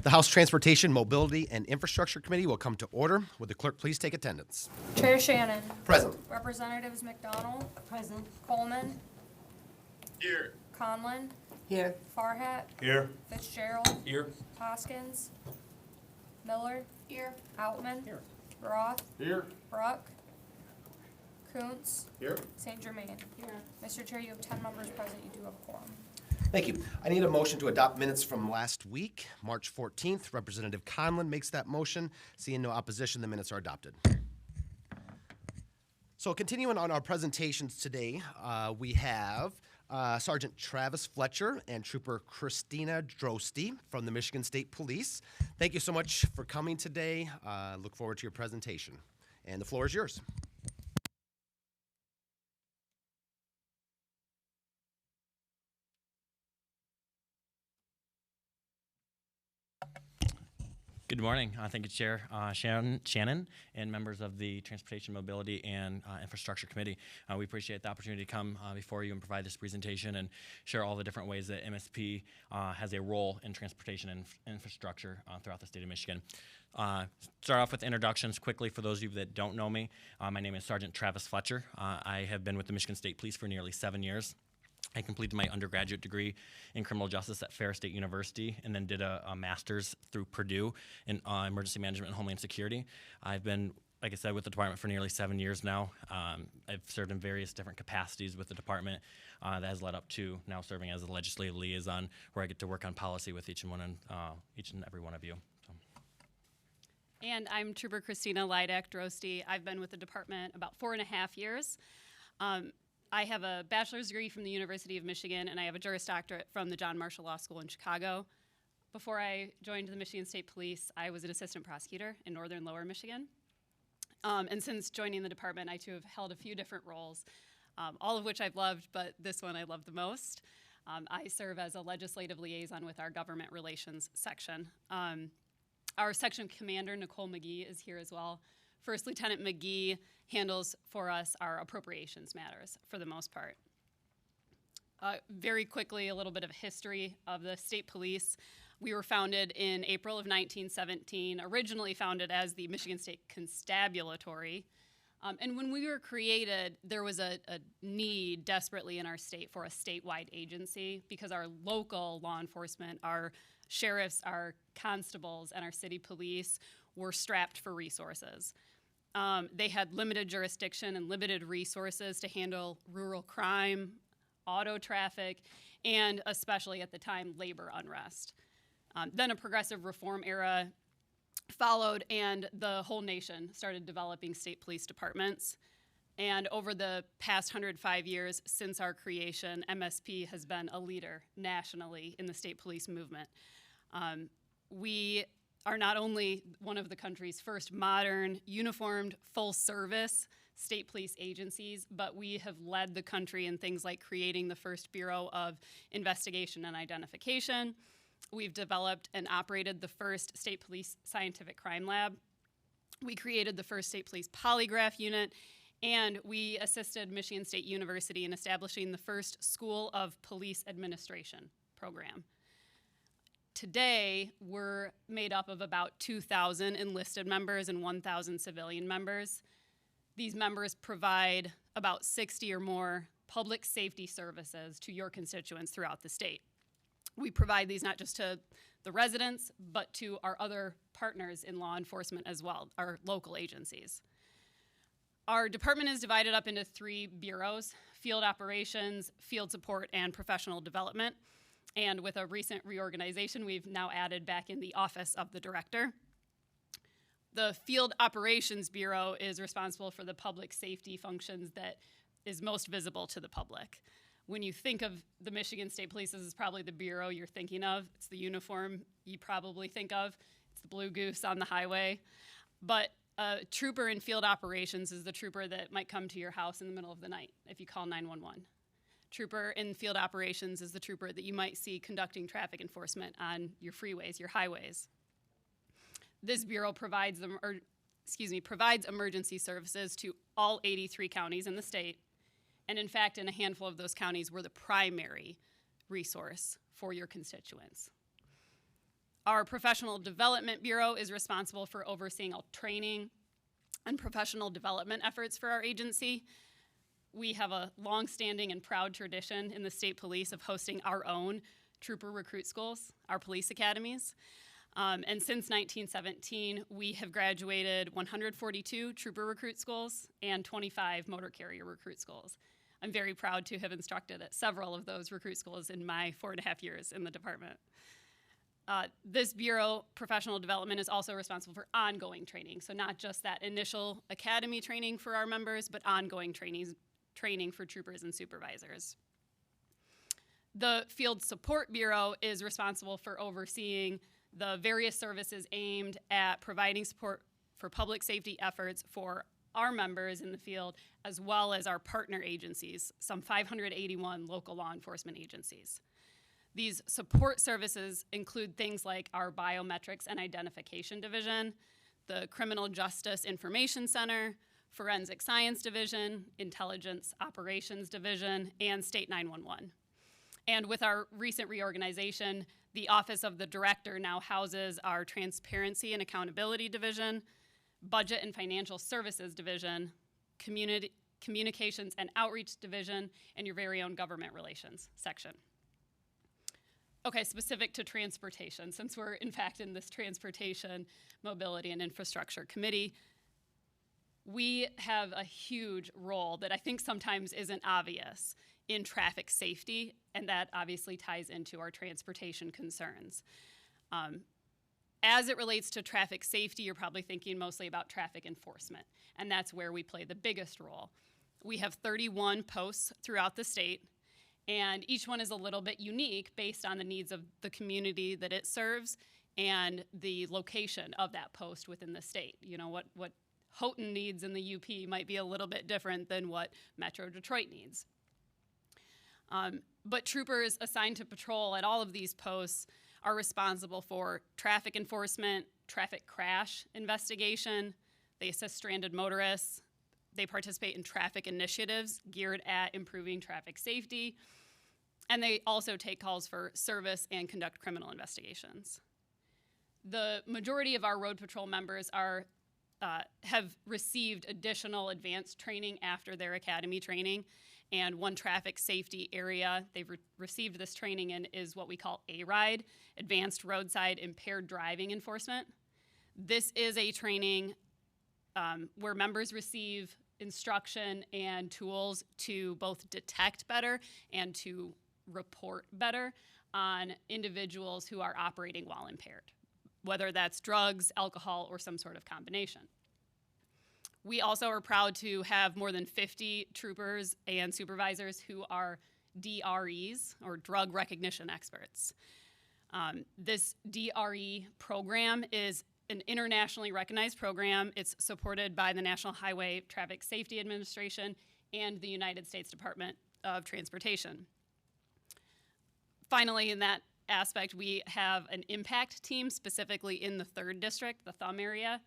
The House Transportation, Mobility, and Infrastructure Committee will come to order. Would the clerk please take attendance? Chair Shannon. Present. Representatives McDonald. Present. Coleman. Here. Conlon. Here. Farhat. Here. Fitzgerald. Here. Hoskins. Miller. Here. Outman. Here. Roth. Here. Bruck. Koontz. Here. St. Germain. Here. Mr. Chair, you have 10 members present. You do have a quorum. Thank you. I need a motion to adopt minutes from last week, March 14th. Representative Conlon makes that motion. Seeing no opposition, the minutes are adopted. So continuing on our presentations today, we have Sergeant Travis Fletcher and Trooper Christina Drosty from the Michigan State Police. Thank you so much for coming today. Look forward to your presentation. And the floor is yours. Good morning. Thank you, Chair Shannon, and members of the Transportation, Mobility, and Infrastructure Committee. We appreciate the opportunity to come before you and provide this presentation and share all the different ways that MSP has a role in transportation and infrastructure throughout the state of Michigan. Start off with introductions quickly for those of you that don't know me. My name is Sergeant Travis Fletcher. I have been with the Michigan State Police for nearly 7 years. I completed my undergraduate degree in criminal justice at Ferris State University and then did a master's through Purdue in emergency management and homeland security. I've been, like I said, with the department for nearly 7 years now. I've served in various different capacities with the department that has led up to now serving as a legislative liaison where I get to work on policy with each and every one of you. And I'm Trooper Christina Lydak Drosty. I've been with the department about 4.5 years. I have a bachelor's degree from the University of Michigan, and I have a Juris Doctorate from the John Marshall Law School in Chicago. Before I joined the Michigan State Police, I was an assistant prosecutor in northern Lower Michigan. And since joining the department, I too have held a few different roles, all of which I've loved, but this one I love the most. I serve as a legislative liaison with our government relations section. Our section commander, Nicole McGee, is here as well. First Lieutenant McGee handles for us our appropriations matters for the most part. Very quickly, a little bit of history of the state police. We were founded in April of 1917, originally founded as the Michigan State Constabulary. And when we were created, there was a need desperately in our state for a statewide agency because our local law enforcement, our sheriffs, our constables, and our city police were strapped for resources. They had limited jurisdiction and limited resources to handle rural crime, auto traffic, and especially at the time, labor unrest. Then a progressive reform era followed, and the whole nation started developing state police departments. And over the past 105 years since our creation, MSP has been a leader nationally in the state police movement. We are not only one of the country's first modern, uniformed, full-service state police agencies, but we have led the country in things like creating the first Bureau of Investigation and Identification. We've developed and operated the first state police scientific crime lab. We created the first state police polygraph unit, and we assisted Michigan State University in establishing the first School of Police Administration program. Today, we're made up of about 2,000 enlisted members and 1,000 civilian members. These members provide about 60 or more public safety services to your constituents throughout the state. We provide these not just to the residents, but to our other partners in law enforcement as well, our local agencies. Our department is divided up into 3 bureaus: field operations, field support, and professional development. And with a recent reorganization, we've now added back in the office of the director. The Field Operations Bureau is responsible for the public safety functions that is most visible to the public. When you think of the Michigan State Police, this is probably the bureau you're thinking of. It's the uniform you probably think of. It's the blue goose on the highway. But a trooper in field operations is the trooper that might come to your house in the middle of the night if you call 911. Trooper in field operations is the trooper that you might see conducting traffic enforcement on your freeways, your highways. This bureau provides emergency services to all 83 counties in the state. And in fact, in a handful of those counties, we're the primary resource for your constituents. Our Professional Development Bureau is responsible for overseeing all training and professional development efforts for our agency. We have a long-standing and proud tradition in the state police of hosting our own trooper recruit schools, our police academies. And since 1917, we have graduated 142 trooper recruit schools and 25 motor carrier recruit schools. I'm very proud to have instructed at several of those recruit schools in my 4.5 years in the department. This Bureau, Professional Development, is also responsible for ongoing training. So not just that initial academy training for our members, but ongoing training for troopers and supervisors. The Field Support Bureau is responsible for overseeing the various services aimed at providing support for public safety efforts for our members in the field, as well as our partner agencies, some 581 local law enforcement agencies. These support services include things like our Biometrics and Identification Division, the Criminal Justice Information Center, Forensic Science Division, Intelligence Operations Division, and State 911. And with our recent reorganization, the Office of the Director now houses our Transparency and Accountability Division, Budget and Financial Services Division, Communications and Outreach Division, and your very own Government Relations section. Okay, specific to transportation, since we're in fact in this Transportation, Mobility, and Infrastructure Committee, we have a huge role that I think sometimes isn't obvious in traffic safety, and that obviously ties into our transportation concerns. As it relates to traffic safety, you're probably thinking mostly about traffic enforcement, and that's where we play the biggest role. We have 31 posts throughout the state, and each one is a little bit unique based on the needs of the community that it serves and the location of that post within the state. You know, what Houghton needs in the UP might be a little bit different than what Metro Detroit needs. But troopers assigned to patrol at all of these posts are responsible for traffic enforcement, traffic crash investigation. They assist stranded motorists. They participate in traffic initiatives geared at improving traffic safety. And they also take calls for service and conduct criminal investigations. The majority of our road patrol members have received additional advanced training after their academy training. And one traffic safety area they've received this training in is what we call ARIDE, Advanced Roadside Impaired Driving Enforcement. This is a training where members receive instruction and tools to both detect better and to report better on individuals who are operating while impaired, whether that's drugs, alcohol, or some sort of combination. We also are proud to have more than 50 troopers and supervisors who are DREs, or drug recognition experts. This DRE program is an internationally recognized program. It's supported by the National Highway Traffic Safety Administration and the United States Department of Transportation. Finally, in that aspect, we have an impact team specifically in the 3rd District, the Thumb area.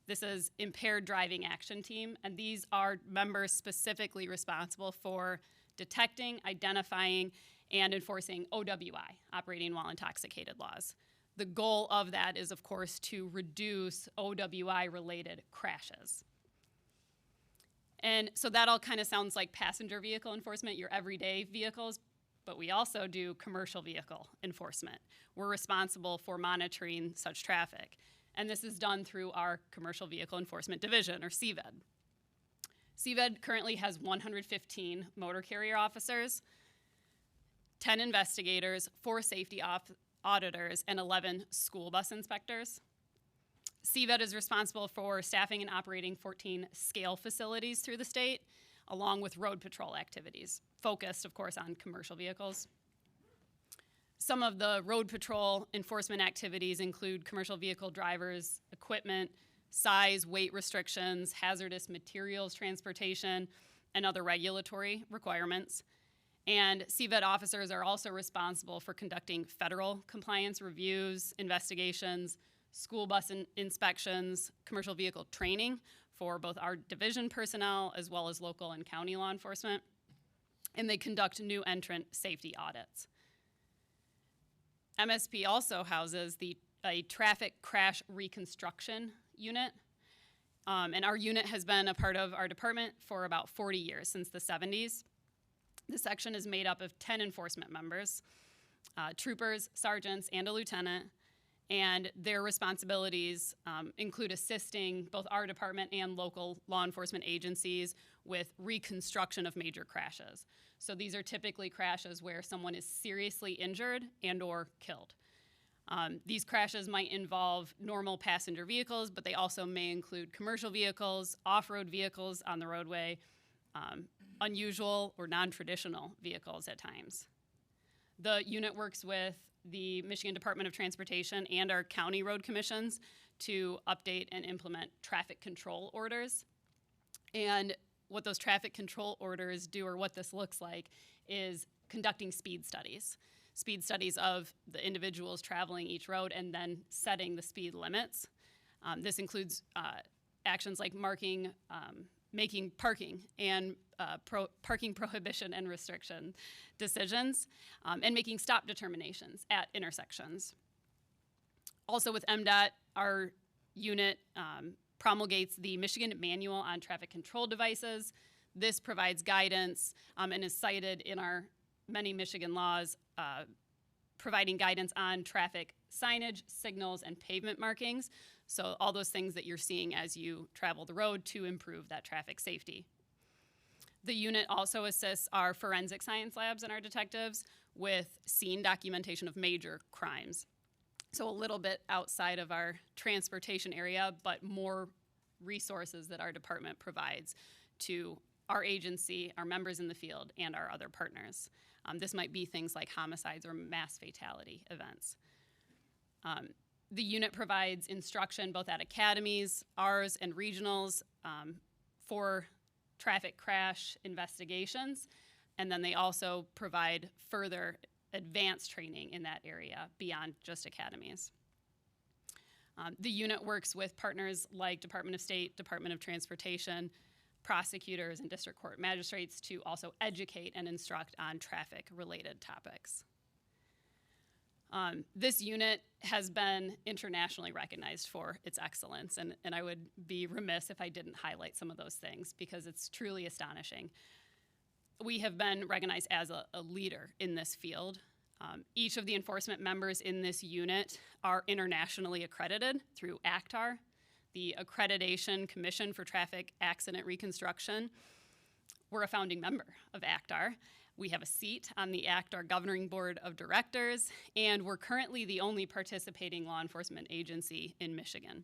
This is Impaired Driving Action Team, and these are members specifically responsible for detecting, identifying, and enforcing OWI, operating while intoxicated laws. The goal of that is, of course, to reduce OWI-related crashes. And so that all kind of sounds like passenger vehicle enforcement, your everyday vehicles, but we also do commercial vehicle enforcement. We're responsible for monitoring such traffic. And this is done through our Commercial Vehicle Enforcement Division, or CVED. CVED currently has 115 motor carrier officers, 10 investigators, 4 safety auditors, and 11 school bus inspectors. CVED is responsible for staffing and operating 14 scale facilities through the state, along with road patrol activities, focused, of course, on commercial vehicles. Some of the road patrol enforcement activities include commercial vehicle drivers, equipment, size, weight restrictions, hazardous materials transportation, and other regulatory requirements. And CVED officers are also responsible for conducting federal compliance reviews, investigations, school bus inspections, commercial vehicle training for both our division personnel as well as local and county law enforcement. And they conduct new entrant safety audits. MSP also houses the a traffic crash reconstruction unit. And our unit has been a part of our department for about 40 years, since the 70s. The section is made up of 10 enforcement members, troopers, sergeants, and a lieutenant. And their responsibilities include assisting both our department and local law enforcement agencies with reconstruction of major crashes. So these are typically crashes where someone is seriously injured and or killed. These crashes might involve normal passenger vehicles, but they also may include commercial vehicles, off-road vehicles on the roadway, unusual or non-traditional vehicles at times. The unit works with the Michigan Department of Transportation and our county road commissions to update and implement traffic control orders. And what those traffic control orders do, or what this looks like, is conducting speed studies of the individuals traveling each road and then setting the speed limits. This includes actions like making parking and parking prohibition and restriction decisions, and making stop determinations at intersections. Also with MDOT, our unit promulgates the Michigan Manual on Traffic Control Devices. This provides guidance and is cited in our many Michigan laws, providing guidance on traffic signage, signals, and pavement markings. So all those things that you're seeing as you travel the road to improve that traffic safety. The unit also assists our forensic science labs and our detectives with scene documentation of major crimes. So a little bit outside of our transportation area, but more resources that our department provides to our agency, our members in the field, and our other partners. This might be things like homicides or mass fatality events. The unit provides instruction both at academies, ours, and regionals for traffic crash investigations, and then they also provide further advanced training in that area beyond just academies. The unit works with partners like Department of State, Department of Transportation, prosecutors, and district court magistrates to also educate and instruct on traffic-related topics. This unit has been internationally recognized for its excellence, and I would be remiss if I didn't highlight some of those things because it's truly astonishing. We have been recognized as a leader in this field. Each of the enforcement members in this unit are internationally accredited through ACTAR, the Accreditation Commission for Traffic Accident Reconstruction. We're a founding member of ACTAR. We have a seat on the ACTAR Governing Board of Directors, and we're currently the only participating law enforcement agency in Michigan.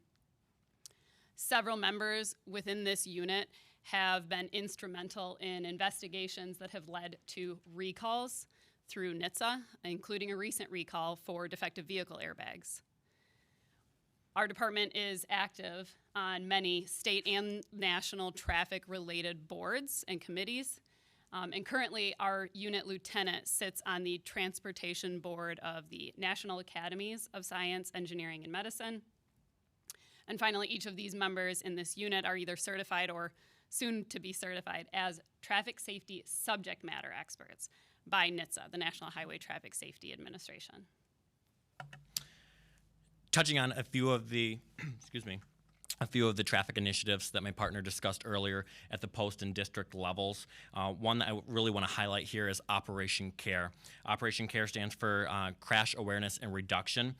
Several members within this unit have been instrumental in investigations that have led to recalls through NHTSA, including a recent recall for defective vehicle airbags. Our department is active on many state and national traffic-related boards and committees. And currently, our unit lieutenant sits on the Transportation Board of the National Academies of Science, Engineering, and Medicine. And finally, each of these members in this unit are either certified or soon to be certified as traffic safety subject matter experts by NHTSA, the National Highway Traffic Safety Administration. Touching on a few of the, a few of the traffic initiatives that my partner discussed earlier at the post and district levels. One that I really want to highlight here is Operation CARE. Operation CARE stands for Crash Awareness and Reduction.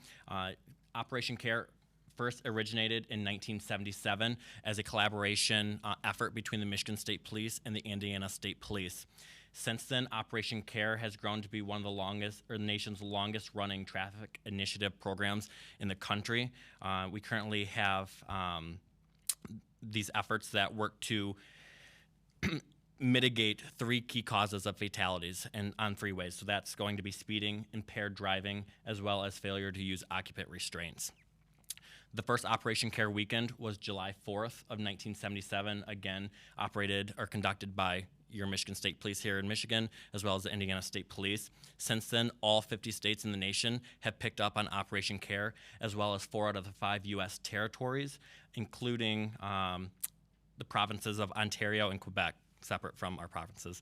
Operation CARE first originated in 1977 as a collaboration effort between the Michigan State Police and the Indiana State Police. Since then, Operation CARE has grown to be one of the longest, or the nation's longest running traffic initiative programs in the country. We currently have these efforts that work to mitigate 3 key causes of fatalities on freeways. So that's going to be speeding, impaired driving, as well as failure to use occupant restraints. The first Operation CARE weekend was July 4th of 1977, again operated or conducted by your Michigan State Police here in Michigan, as well as the Indiana State Police. Since then, all 50 states in the nation have picked up on Operation CARE, as well as 4 out of the 5 U.S. territories, including the provinces of Ontario and Quebec, separate from our provinces.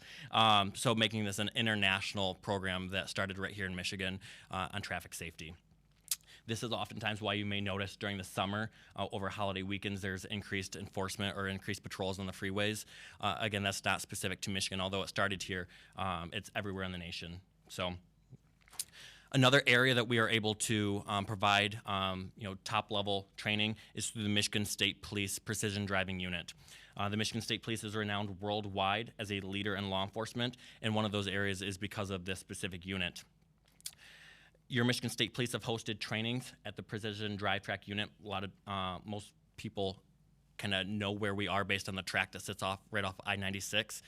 So making this an international program that started right here in Michigan on traffic safety. This is oftentimes why you may notice during the summer, over holiday weekends, there's increased enforcement or increased patrols on the freeways. Again, that's not specific to Michigan, although it started here. It's everywhere in the nation. So. Another area that we are able to provide top-level training is through the Michigan State Police Precision Driving Unit. The Michigan State Police is renowned worldwide as a leader in law enforcement, and one of those areas is because of this specific unit. Your Michigan State Police have hosted trainings at the Precision Drive Track Unit. Most people kind of know where we are based on the track that sits right off I-96,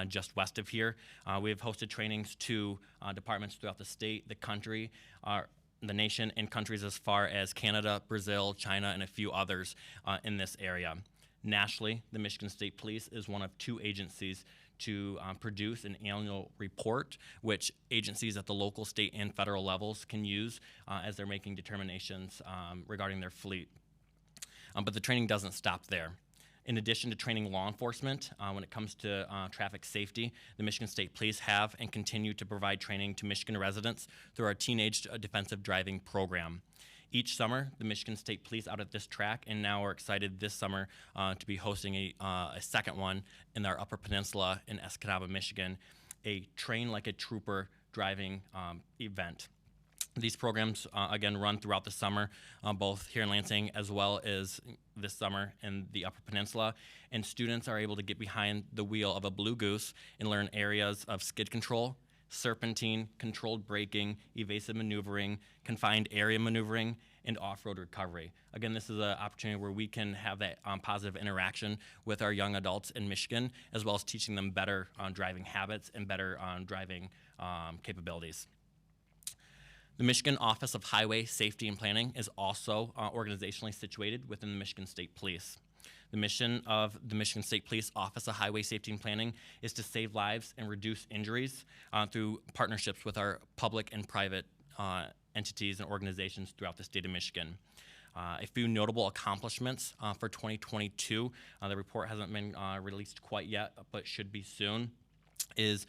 just west of here. We have hosted trainings to departments throughout the state, the country, the nation, and countries as far as Canada, Brazil, China, and a few others in this area. Nationally, the Michigan State Police is one of 2 agencies to produce an annual report, which agencies at the local, state, and federal levels can use as they're making determinations regarding their fleet. But the training doesn't stop there. In addition to training law enforcement, when it comes to traffic safety, the Michigan State Police have and continue to provide training to Michigan residents through our Teenage Defensive Driving program. Each summer, the Michigan State Police out at this track, and now we're excited this summer to be hosting a second one in our Upper Peninsula in Escanaba, Michigan, a Train Like a Trooper driving event. These programs, again, run throughout the summer, both here in Lansing as well as this summer in the Upper Peninsula. And students are able to get behind the wheel of a Blue Goose and learn areas of skid control, serpentine, controlled braking, evasive maneuvering, confined area maneuvering, and off-road recovery. Again, this is an opportunity where we can have that positive interaction with our young adults in Michigan, as well as teaching them better driving habits and better driving capabilities. The Michigan Office of Highway Safety and Planning is also organizationally situated within the Michigan State Police. The mission of the Michigan State Police Office of Highway Safety and Planning is to save lives and reduce injuries through partnerships with our public and private entities and organizations throughout the state of Michigan. A few notable accomplishments for 2022, the report hasn't been released quite yet, but should be soon, is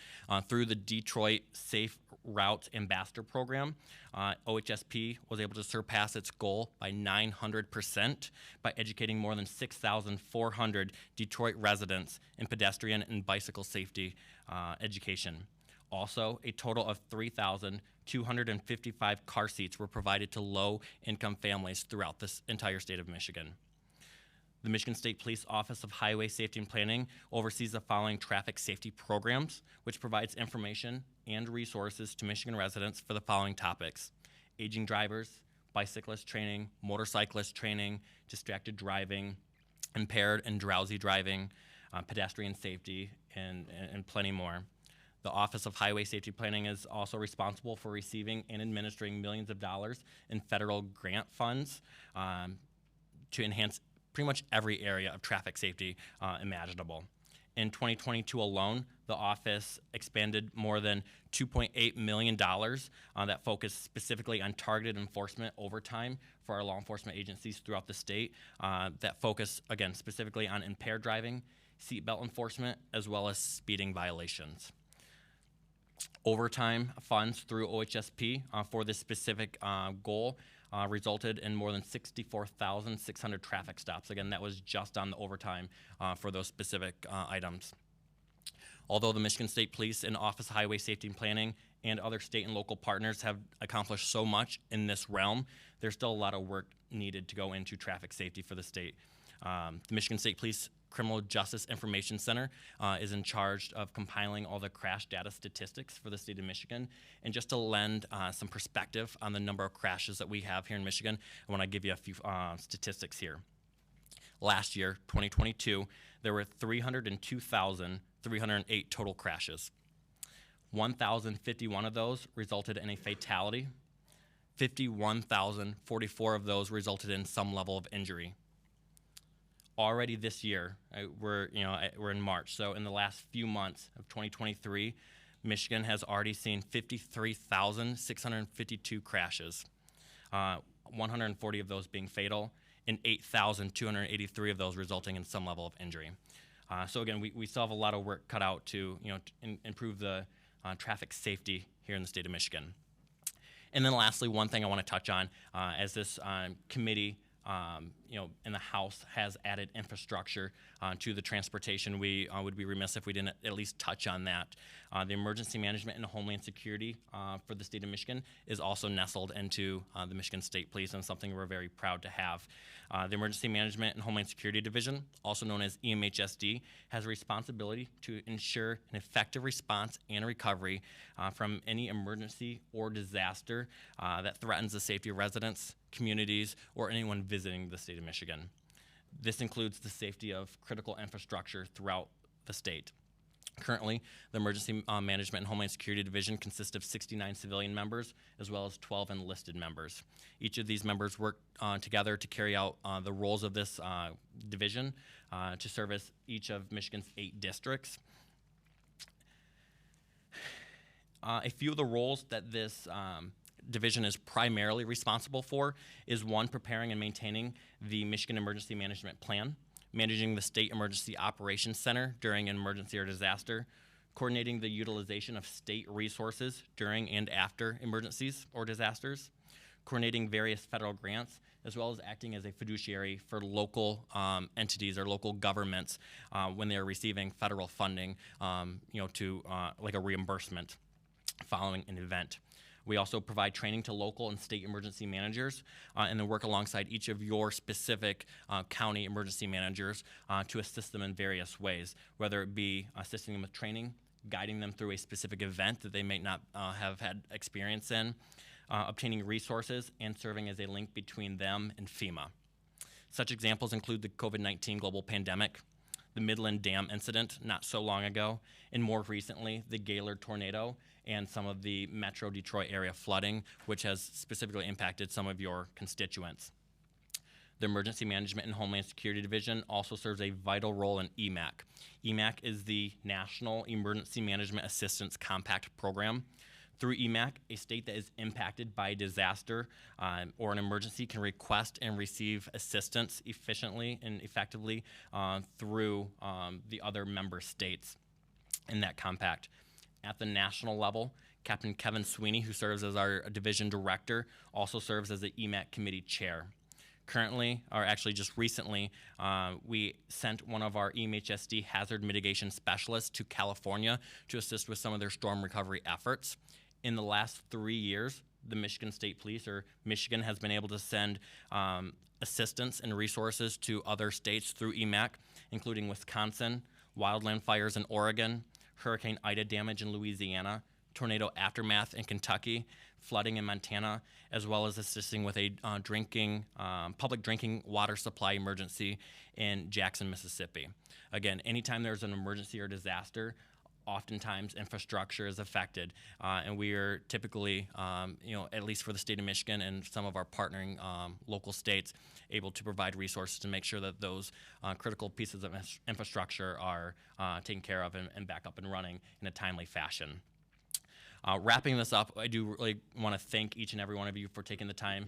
through the Detroit Safe Routes Ambassador Program. OHSP was able to surpass its goal by 900% by educating more than 6,400 Detroit residents in pedestrian and bicycle safety education. Also, a total of 3,255 car seats were provided to low-income families throughout this entire state of Michigan. The Michigan State Police Office of Highway Safety and Planning oversees the following traffic safety programs, which provides information and resources to Michigan residents for the following topics: aging drivers, bicyclist training, motorcyclist training, distracted driving, impaired and drowsy driving, pedestrian safety, and plenty more. The Office of Highway Safety Planning is also responsible for receiving and administering millions of dollars in federal grant funds to enhance pretty much every area of traffic safety imaginable. In 2022 alone, the office expanded more than $2.8 million that focused specifically on targeted enforcement overtime for our law enforcement agencies throughout the state that focus, again, specifically on impaired driving, seatbelt enforcement, as well as speeding violations. Overtime funds through OHSP for this specific goal resulted in more than 64,600 traffic stops. Again, that was just on the overtime for those specific items. Although the Michigan State Police and Office of Highway Safety and Planning and other state and local partners have accomplished so much in this realm, there's still a lot of work needed to go into traffic safety for the state. The Michigan State Police Criminal Justice Information Center is in charge of compiling all the crash data statistics for the state of Michigan. And just to lend some perspective on the number of crashes that we have here in Michigan, I want to give you a few statistics here. Last year, 2022, there were 302,308 total crashes. 1,051 of those resulted in a fatality. 51,044 of those resulted in some level of injury. Already this year, we're in March, so in the last few months of 2023, Michigan has already seen 53,652 crashes, 140 of those being fatal, and 8,283 of those resulting in some level of injury. So again, we still have a lot of work cut out to improve the traffic safety here in the state of Michigan. And then lastly, one thing I want to touch on, as this committee, in the House has added infrastructure to the transportation, we would be remiss if we didn't at least touch on that. The emergency management and homeland security for the state of Michigan is also nestled into the Michigan State Police, and something we're very proud to have. The Emergency Management and Homeland Security Division, also known as EMHSD, has a responsibility to ensure an effective response and recovery from any emergency or disaster that threatens the safety of residents, communities, or anyone visiting the state of Michigan. This includes the safety of critical infrastructure throughout the state. Currently, the Emergency Management and Homeland Security Division consists of 69 civilian members as well as 12 enlisted members. Each of these members work together to carry out the roles of this division to service each of Michigan's 8 districts. A few of the roles that this division is primarily responsible for is 1, preparing and maintaining the Michigan Emergency Management Plan, managing the State Emergency Operations Center during an emergency or disaster, coordinating the utilization of state resources during and after emergencies or disasters, coordinating various federal grants, as well as acting as a fiduciary for local entities or local governments when they are receiving federal funding, to like a reimbursement following an event. We also provide training to local and state emergency managers and then work alongside each of your specific county emergency managers to assist them in various ways, whether it be assisting them with training, guiding them through a specific event that they may not have had experience in, obtaining resources, and serving as a link between them and FEMA. Such examples include the COVID-19 global pandemic, the Midland Dam incident not so long ago, and more recently, the Gaylord tornado and some of the Metro Detroit area flooding, which has specifically impacted some of your constituents. The Emergency Management and Homeland Security Division also serves a vital role in EMAC. EMAC is the National Emergency Management Assistance Compact Program. Through EMAC, a state that is impacted by a disaster or an emergency can request and receive assistance efficiently and effectively through the other member states in that compact. At the national level, Captain Kevin Sweeney, who serves as our division director, also serves as the EMAC committee chair. Currently, or actually just recently, we sent one of our EMHSD hazard mitigation specialists to California to assist with some of their storm recovery efforts. In the last 3 years, the Michigan State Police, or Michigan, has been able to send assistance and resources to other states through EMAC, including Wisconsin, wildland fires in Oregon, Hurricane Ida damage in Louisiana, tornado aftermath in Kentucky, flooding in Montana, as well as assisting with a public drinking water supply emergency in Jackson, Mississippi. Again, anytime there's an emergency or disaster, oftentimes infrastructure is affected, and we are typically, at least for the state of Michigan and some of our partnering local states, able to provide resources to make sure that those critical pieces of infrastructure are taken care of and back up and running in a timely fashion. Wrapping this up, I do really want to thank each and every one of you for taking the time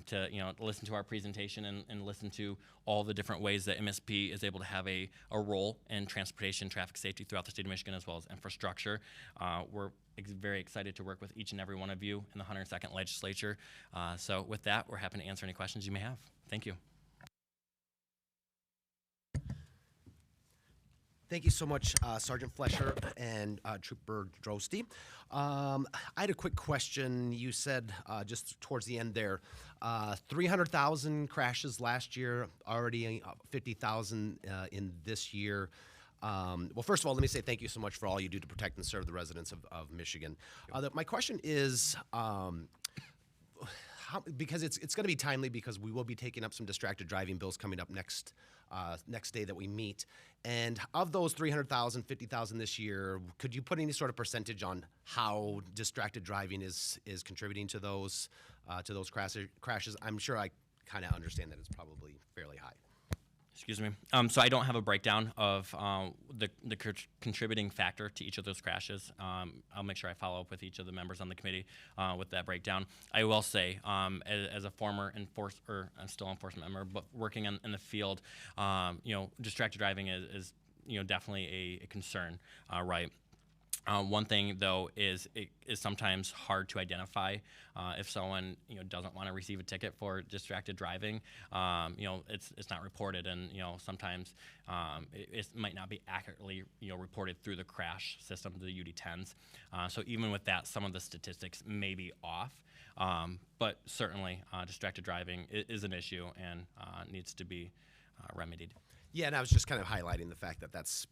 to listen to our presentation and listen to all the different ways that MSP is able to have a role in transportation, traffic safety throughout the state of Michigan, as well as infrastructure. We're very excited to work with each and every one of you in the 102nd Legislature. So with that, we're happy to answer any questions you may have. Thank you. Thank you so much, Sergeant Flesher and Trooper Drosty. I had a quick question. You said just towards the end there, 300,000 crashes last year, already 50,000 in this year. Well, first of all, let me say thank you so much for all you do to protect and serve the residents of Michigan. My question is, because it's going to be timely, because we will be taking up some distracted driving bills coming up next day that we meet. And of those 300,000, 50,000 this year, could you put any sort of percentage on how distracted driving is contributing to those crashes? I'm sure I kind of understand that it's probably fairly high. Excuse me. So I don't have a breakdown of the contributing factor to each of those crashes. I'll make sure I follow up with each of the members on the committee with that breakdown. I will say, as a former I'm still enforcement member, but working in the field, distracted driving is definitely a concern, right? One thing though is it is sometimes hard to identify if someone doesn't want to receive a ticket for distracted driving. It's not reported, and sometimes it might not be accurately reported through the crash system, the UD10s. So even with that, some of the statistics may be off. But certainly, distracted driving is an issue and needs to be remedied. Yeah, and I was just kind of highlighting the fact that that's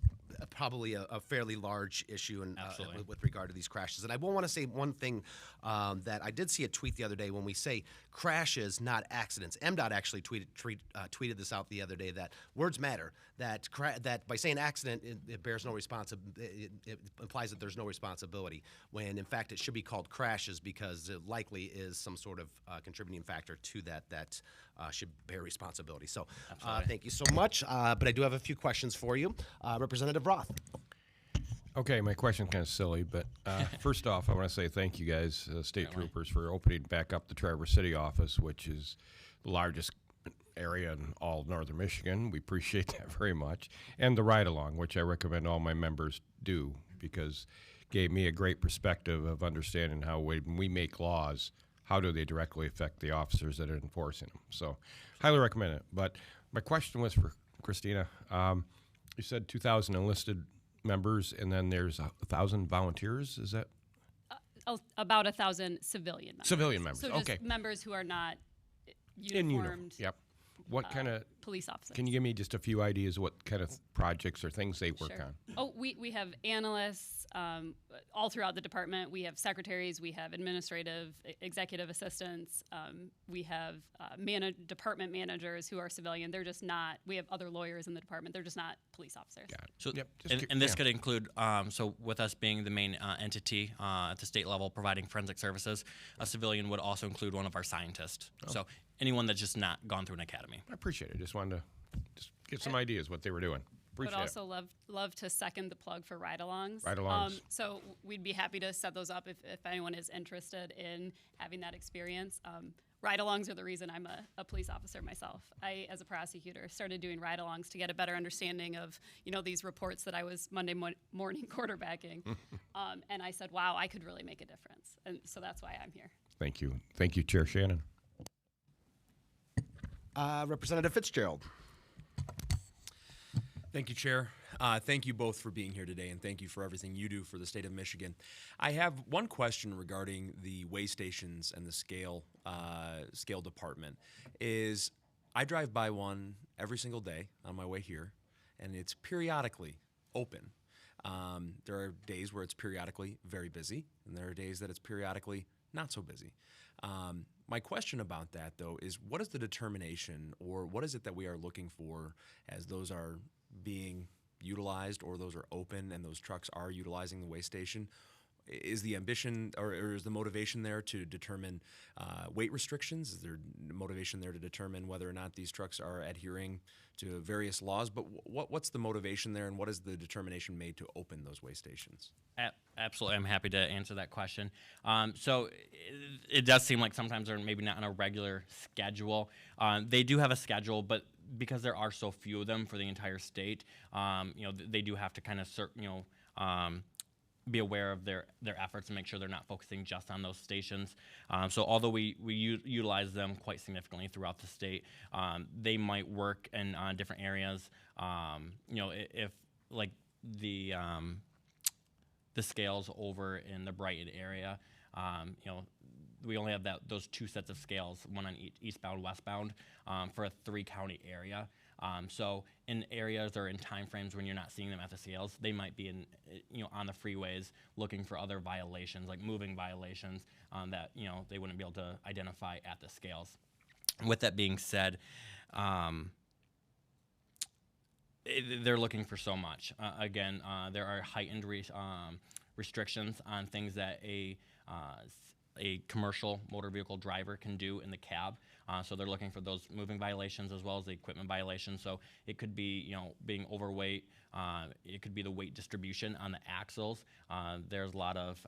probably a fairly large issue and Absolutely. with regard to these crashes. And I will want to say one thing that I did see a tweet the other day when we say crashes, not accidents. MDOT actually tweeted this out the other day that words matter. That by saying accident, it bears no responsibility. It implies that there's no responsibility. When in fact it should be called crashes because it likely is some sort of contributing factor to that should bear responsibility. So thank you so much. But I do have a few questions for you, Representative Roth. Okay, my question's kind of silly, but first off, I want to say thank you guys, state troopers, for opening back up the Traverse City office, which is the largest area in all of northern Michigan. We appreciate that very much. And the ride-along, which I recommend all my members do, because it gave me a great perspective of understanding how when we make laws, how do they directly affect the officers that are enforcing them. So highly recommend it. But my question was for Christina. You said 2,000 enlisted members, and then there's 1,000 volunteers. Is that About 1,000 civilian members. Civilian members, So just okay. members who are not in uniform? uniformed Yep. What kind of? police officers. Can you give me just a few ideas what kind of projects or things they work Sure. on? Oh, we have analysts all throughout the department. We have secretaries, we have administrative, executive assistants, we have department managers who are civilian. They're just not, we have other lawyers in the department. They're just not police officers. Got it. So, Yep, just and this yeah. could include, so with us being the main entity at the state level providing forensic services, a civilian would also include one of our scientists. So anyone that's just not gone through an academy. I appreciate it. Just wanted to just get some ideas what they were doing. Would Appreciate also love to second the plug for ride-alongs. Ride-alongs. So we'd be happy to set those up if anyone is interested in having that experience. Ride-alongs are the reason I'm a police officer myself. I, as a prosecutor, started doing ride-alongs to get a better understanding of these reports that I was Monday morning quarterbacking, and I said, wow, I could really make a difference, and so that's why I'm here. it. Thank you. Thank you, Chair Shannon. Representative Fitzgerald. Thank you, Chair. Thank you both for being here today, and thank you for everything you do for the state of Michigan. I have one question regarding the weigh stations and the scale department. I drive by one every single day on my way here, and it's periodically open. There are days where it's periodically very busy, and there are days that it's periodically not so busy. My question about that, though, is what is the determination, or what is it that we are looking for as those are being utilized or those are open and those trucks are utilizing the weigh station? Is the ambition or is the motivation there to determine weight restrictions? Is there motivation there to determine whether or not these trucks are adhering to various laws? But what's the motivation there, and what is the determination made to open those weigh stations? Absolutely, I'm happy to answer that question. So it does seem like sometimes they're maybe not on a regular schedule. They do have a schedule, but because there are so few of them for the entire state, they do have to kind of be aware of their efforts and make sure they're not focusing just on those stations. So although we utilize them quite significantly throughout the state, they might work in different areas. If like the scales over in the Brighton area, we only have those two sets of scales, one on eastbound, westbound, for a 3-county area. So in areas or in time frames when you're not seeing them at the scales, they might be on the freeways looking for other violations, like moving violations that they wouldn't be able to identify at the scales. With that being said, they're looking for so much. Again, there are heightened restrictions on things that a commercial motor vehicle driver can do in the cab. So they're looking for those moving violations as well as the equipment violations. So it could be, being overweight. It could be the weight distribution on the axles. There's a lot of,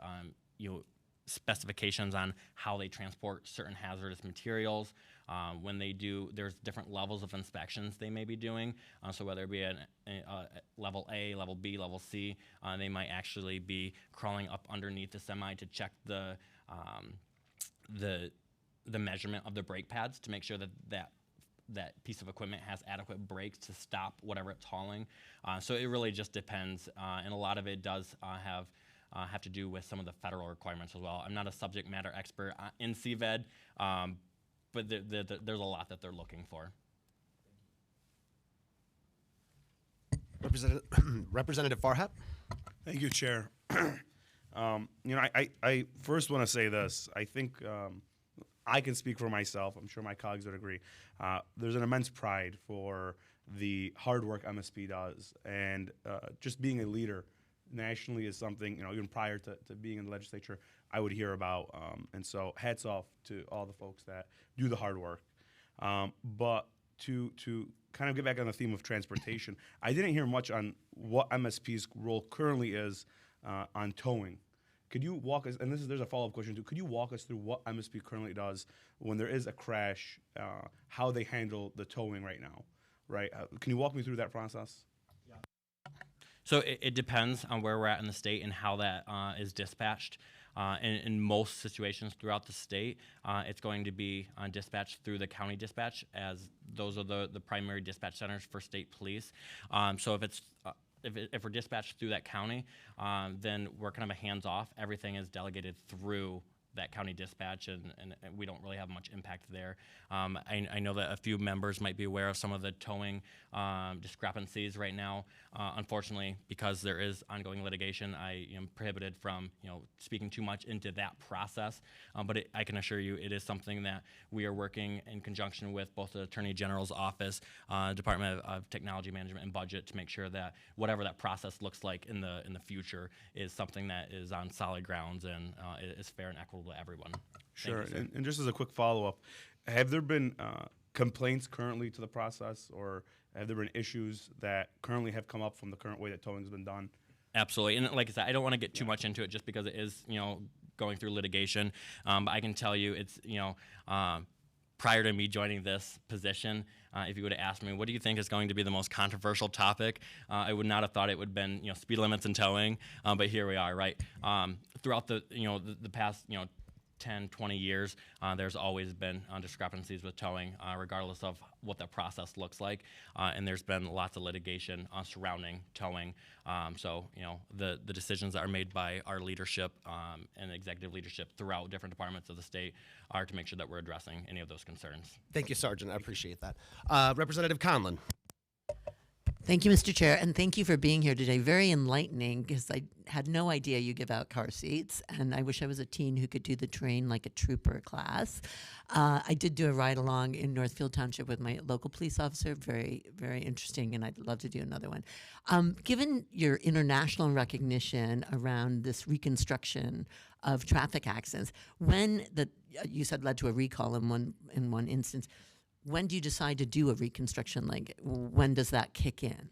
specifications on how they transport certain hazardous materials. When they do, there's different levels of inspections they may be doing. So whether it be a level A, level B, level C, they might actually be crawling up underneath the semi to check the measurement of the brake pads to make sure that piece of equipment has adequate brakes to stop whatever it's hauling. So it really just depends, and a lot of it does have to do with some of the federal requirements as well. I'm not a subject matter expert in CVED, but there's a lot that they're looking for. Representative Farhat. Thank you, Chair. I first want to say this. I think I can speak for myself. I'm sure my colleagues would agree. There's an immense pride for the hard work MSP does, and just being a leader nationally is something, even prior to being in the legislature, I would hear about. And so hats off to all the folks that do the hard work. But to kind of get back on the theme of transportation, I didn't hear much on what MSP's role currently is on towing. Could you walk us, and there's a follow-up question too, could you walk us through what MSP currently does when there is a crash, how they handle the towing right now, right? Can you walk me through that process? So it depends on where we're at in the state and how that is dispatched. In most situations throughout the state, it's going to be dispatched through the county dispatch, as those are the primary dispatch centers for state police. So if we're dispatched through that county, then we're kind of a hands-off. Everything is delegated through that county dispatch, and we don't really have much impact there. I know that a few members might be aware of some of the towing discrepancies right now. Unfortunately, because there is ongoing litigation, I am prohibited from speaking too much into that process. But I can assure you, it is something that we are working in conjunction with both the Attorney General's office, Department of Technology Management and Budget, to make sure that whatever that process looks like in the future is something that is on solid grounds and is fair and equitable to everyone. Sure. Thank you, sir. And just as a quick follow-up, have there been complaints currently to the process, or have there been issues that currently have come up from the current way that towing has been done? Absolutely, and like I said, I don't want to get too much into it just because it is, going through litigation. But I can tell you, it's, prior to me joining this position, if you would have asked me, what do you think is going to be the most controversial topic? I would not have thought it would have been, speed limits and towing. But here we are, right? Throughout the past, 10, 20 years, there's always been discrepancies with towing, regardless of what that process looks like. And there's been lots of litigation surrounding towing. So, the decisions that are made by our leadership and executive leadership throughout different departments of the state are to make sure that we're addressing any of those concerns. Thank you, Sergeant. I appreciate that. Representative Conlon. Thank you, Mr. Chair, and thank you for being here today. Very enlightening, because I had no idea you give out car seats, and I wish I was a teen who could do the train like a trooper class. I did do a ride-along in Northfield Township with my local police officer. Very, very interesting, and I'd love to do another one. Given your international recognition around this reconstruction of traffic accidents, when you said led to a recall in one instance, when do you decide to do a reconstruction? Like, when does that kick in?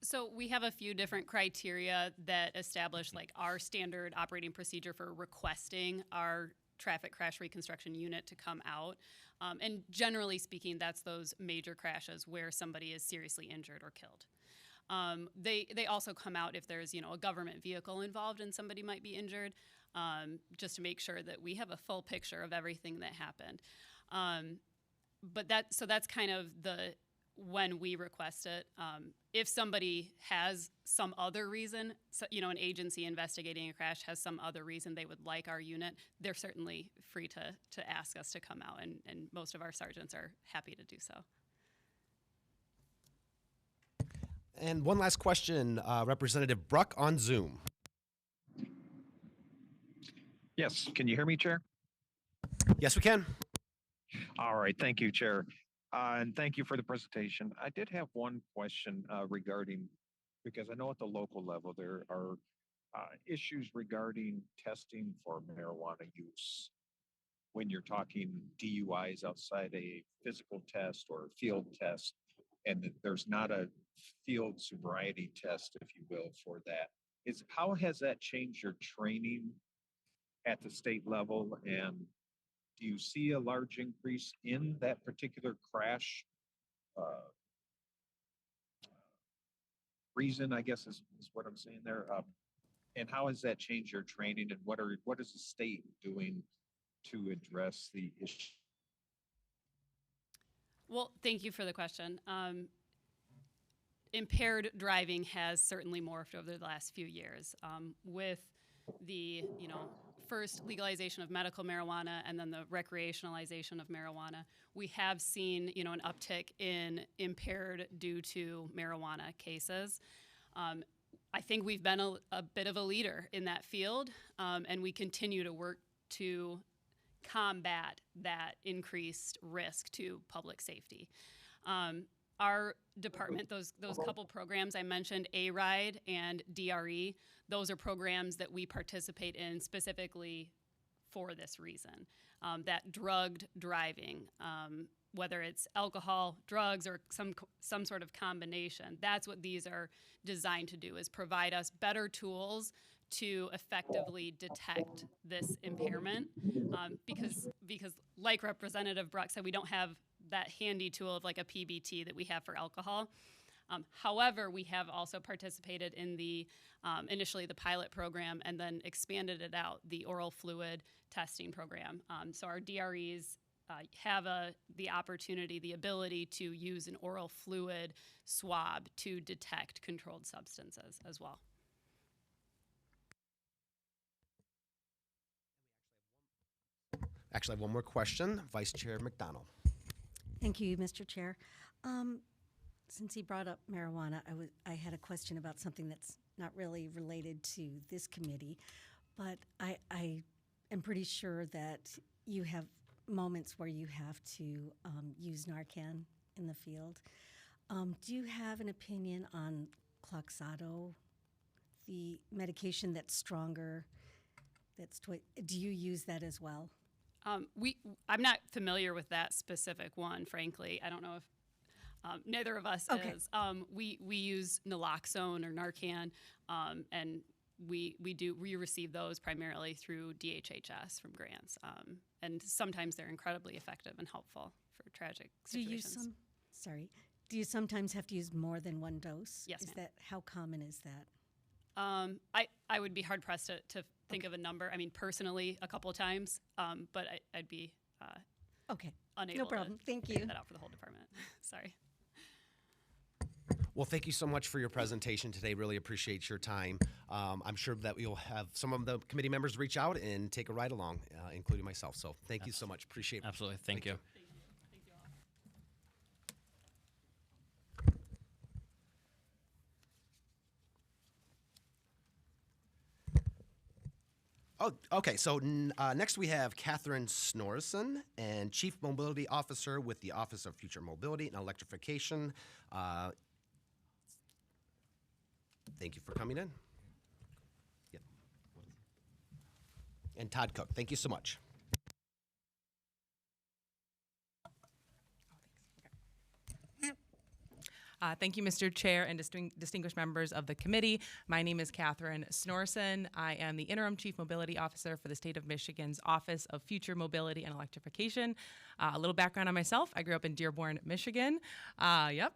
So we have a few different criteria that establish our standard operating procedure for requesting our traffic crash reconstruction unit to come out. And generally speaking, that's those major crashes where somebody is seriously injured or killed. They also come out if there's a government vehicle involved and somebody might be injured, just to make sure that we have a full picture of everything that happened. But that's kind of when we request it. If somebody has some other reason, an agency investigating a crash has some other reason they would like our unit, they're certainly free to ask us to come out, and most of our sergeants are happy to do so. And one last question, Representative Bruck on Zoom. Yes, can you hear me, Chair? Yes, we can. All right, thank you, Chair. And thank you for the presentation. I did have one question regarding, because I know at the local level there are issues regarding testing for marijuana use. When you're talking DUIs outside a physical test or a field test, and there's not a field sobriety test, if you will, for that. How has that changed your training at the state level? And do you see a large increase in that particular crash reason, I guess is what I'm saying there? And how has that changed your training, and what is the state doing to address the issue? Well, thank you for the question. Impaired driving has certainly morphed over the last few years with the, first legalization of medical marijuana and then the recreationalization of marijuana. We have seen, an uptick in impaired due to marijuana cases. I think we've been a bit of a leader in that field, and we continue to work to combat that increased risk to public safety. Our department, those couple programs I mentioned, A-RIDE and DRE, those are programs that we participate in specifically for this reason. That drugged driving, whether it's alcohol, drugs, or some sort of combination, that's what these are designed to do, is provide us better tools to effectively detect this impairment. Because like Representative Bruck said, we don't have that handy tool of like a PBT that we have for alcohol. However, we have also participated in the initially the pilot program and then expanded it out, the oral fluid testing program. So our DREs have the opportunity, the ability to use an oral fluid swab to detect controlled substances as well. Actually, I have one more question. Vice Chair McDonald. Thank you, Mr. Chair. Since he brought up marijuana, I had a question about something that's not really related to this committee, but I am pretty sure that you have moments where you have to use Narcan in the field. Do you have an opinion on Cloxato, the medication that's stronger? Do you use that as well? I'm not familiar with that specific one, frankly. I don't know if neither of us is. We use naloxone or Narcan, and we receive those primarily through DHHS from grants, and sometimes they're incredibly effective and helpul for tragic situations. Do you sometimes have to use more than one dose? Yes, ma'am. How common is that? I would be hard pressed to think of a number. I mean, personally, a couple of times, but I'd be unable No problem. Thank to figure you. that out for the whole department. Sorry. Well, thank you so much for your presentation today. Really appreciate your time. I'm sure that you'll have some of the committee members reach out and take a ride along, including myself. So thank you so much. Appreciate it. Absolutely. Thank you. Thank you all. Oh, okay. So next we have Catherine Snorrison, and Chief Mobility Officer with the Office of Future Mobility and Electrification. Thank you for coming in. Yep. And Todd Cook, thank you so much. Thank you, Mr. Chair and distinguished members of the committee. My name is Catherine Snorrison. I am the Interim Chief Mobility Officer for the State of Michigan's Office of Future Mobility and Electrification. A little background on myself. I grew up in Dearborn, Michigan. I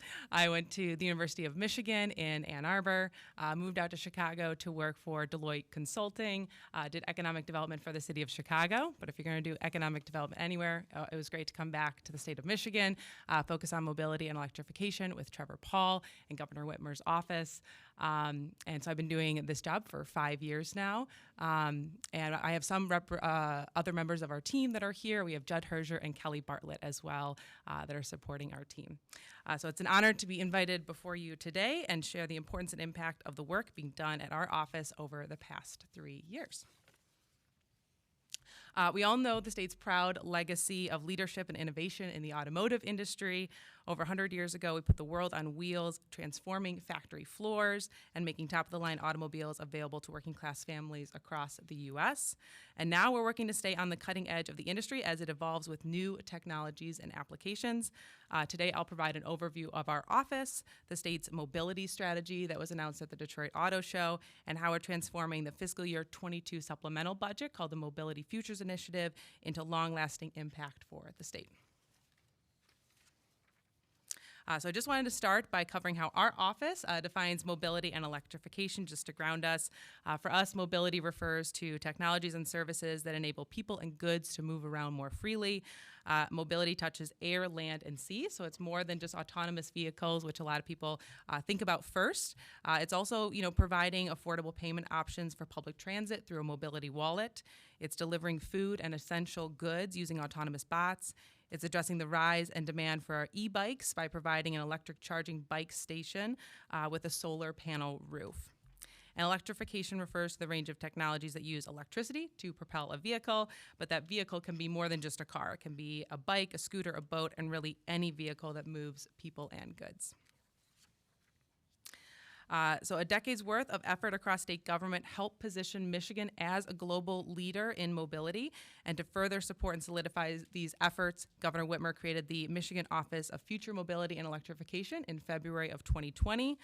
went to the University of Michigan in Ann Arbor, moved out to Chicago to work for Deloitte Consulting, did economic development for the city of Chicago. But if you're going to do economic development anywhere, it was great to come back to the state of Michigan, focus on mobility and electrification with Trevor Paul and Governor Whitmer's office. And so I've been doing this job for 5 years now. And I have some other members of our team that are here. We have Judd Herger and Kelly Bartlett as well that are supporting our team. So it's an honor to be invited before you today and share the importance and impact of the work being done at our office over the past 3 years. We all know the state's proud legacy of leadership and innovation in the automotive industry. Over 100 years ago, we put the world on wheels, transforming factory floors and making top-of-the-line automobiles available to working-class families across the U.S. And now we're working to stay on the cutting edge of the industry as it evolves with new technologies and applications. Today, I'll provide an overview of our office, the state's mobility strategy that was announced at the Detroit Auto Show, and how we're transforming the fiscal year 22 supplemental budget called the Mobility Futures Initiative into long-lasting impact for the state. So I just wanted to start by covering how our office defines mobility and electrification, just to ground us. For us, mobility refers to technologies and services that enable people and goods to move around more freely. Mobility touches air, land, and sea, so it's more than just autonomous vehicles, which a lot of people think about first. It's also, providing affordable payment options for public transit through a mobility wallet. It's delivering food and essential goods using autonomous bots. It's addressing the rise and demand for our e-bikes by providing an electric charging bike station with a solar panel roof. And electrification refers to the range of technologies that use electricity to propel a vehicle, but that vehicle can be more than just a car. It can be a bike, a scooter, a boat, and really any vehicle that moves people and goods. So a decade's worth of effort across state government helped position Michigan as a global leader in mobility. And to further support and solidify these efforts, Governor Whitmer created the Michigan Office of Future Mobility and Electrification in February of 2020.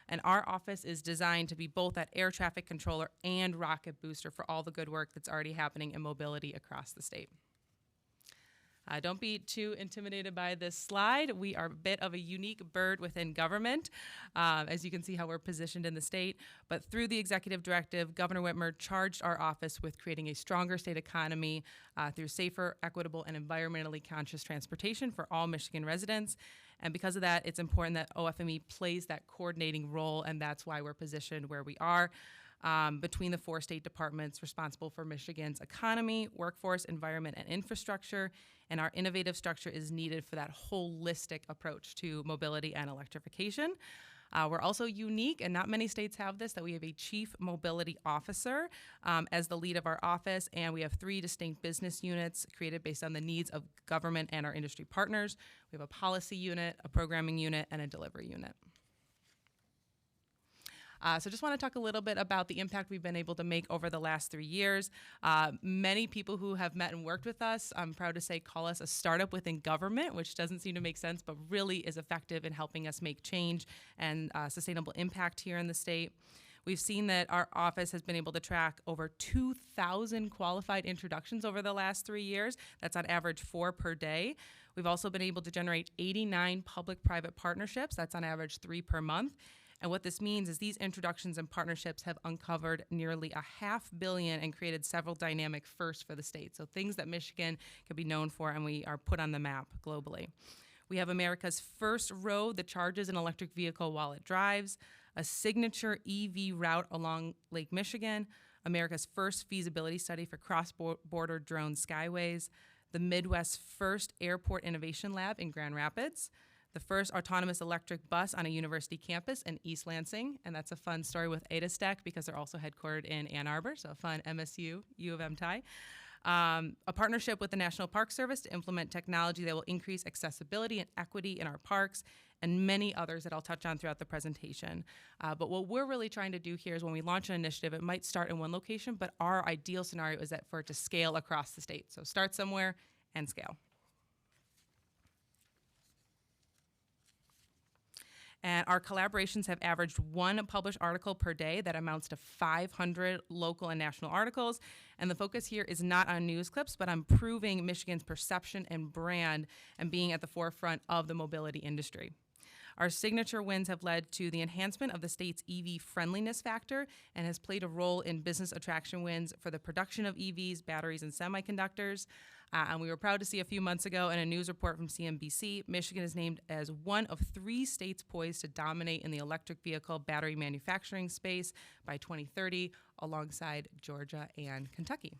And our office is designed to be both that air traffic controller and rocket booster for all the good work that's already happening in mobility across the state. Don't be too intimidated by this slide. We are a bit of a unique bird within government, as you can see how we're positioned in the state. But through the executive directive, Governor Whitmer charged our office with creating a stronger state economy through safer, equitable, and environmentally conscious transportation for all Michigan residents. And because of that, it's important that OFME plays that coordinating role, and that's why we're positioned where we are. Between the 4 state departments responsible for Michigan's economy, workforce, environment, and infrastructure. And our innovative structure is needed for that holistic approach to mobility and electrification. We're also unique, and not many states have this, that we have a chief mobility officer as the lead of our office, and we have 3 distinct business units created based on the needs of government and our industry partners. We have a policy unit, a programming unit, and a delivery unit. So just want to talk a little bit about the impact we've been able to make over the last 3 years. Many people who have met and worked with us, I'm proud to say, call us a startup within government, which doesn't seem to make sense, but really is effective in helping us make change and sustainable impact here in the state. We've seen that our office has been able to track over 2,000 qualified introductions over the last 3 years. That's on average 4 per day. We've also been able to generate 89 public-private partnerships. That's on average 3 per month. And what this means is these introductions and partnerships have uncovered nearly $500 million and created several dynamic firsts for the state. So things that Michigan can be known for, and we are put on the map globally. We have America's first road that charges an electric vehicle while it drives, a signature EV route along Lake Michigan, America's first feasibility study for cross-border drone skyways, the Midwest's first airport innovation lab in Grand Rapids, the first autonomous electric bus on a university campus in East Lansing, and that's a fun story with AdaStack because they're also headquartered in Ann Arbor, so a fun MSU, U of M tie. A partnership with the National Park Service to implement technology that will increase accessibility and equity in our parks, and many others that I'll touch on throughout the presentation. But what we're really trying to do here is when we launch an initiative, it might start in one location, but our ideal scenario is that for it to scale across the state. So start somewhere and scale. And our collaborations have averaged 1 published article per day that amounts to 500 local and national articles. And the focus here is not on news clips, but on improving Michigan's perception and brand and being at the forefront of the mobility industry. Our signature wins have led to the enhancement of the state's EV friendliness factor and has played a role in business attraction wins for the production of EVs, batteries, and semiconductors. And we were proud to see a few months ago in a news report from CNBC, Michigan is named as one of 3 states poised to dominate in the electric vehicle battery manufacturing space by 2030, alongside Georgia and Kentucky.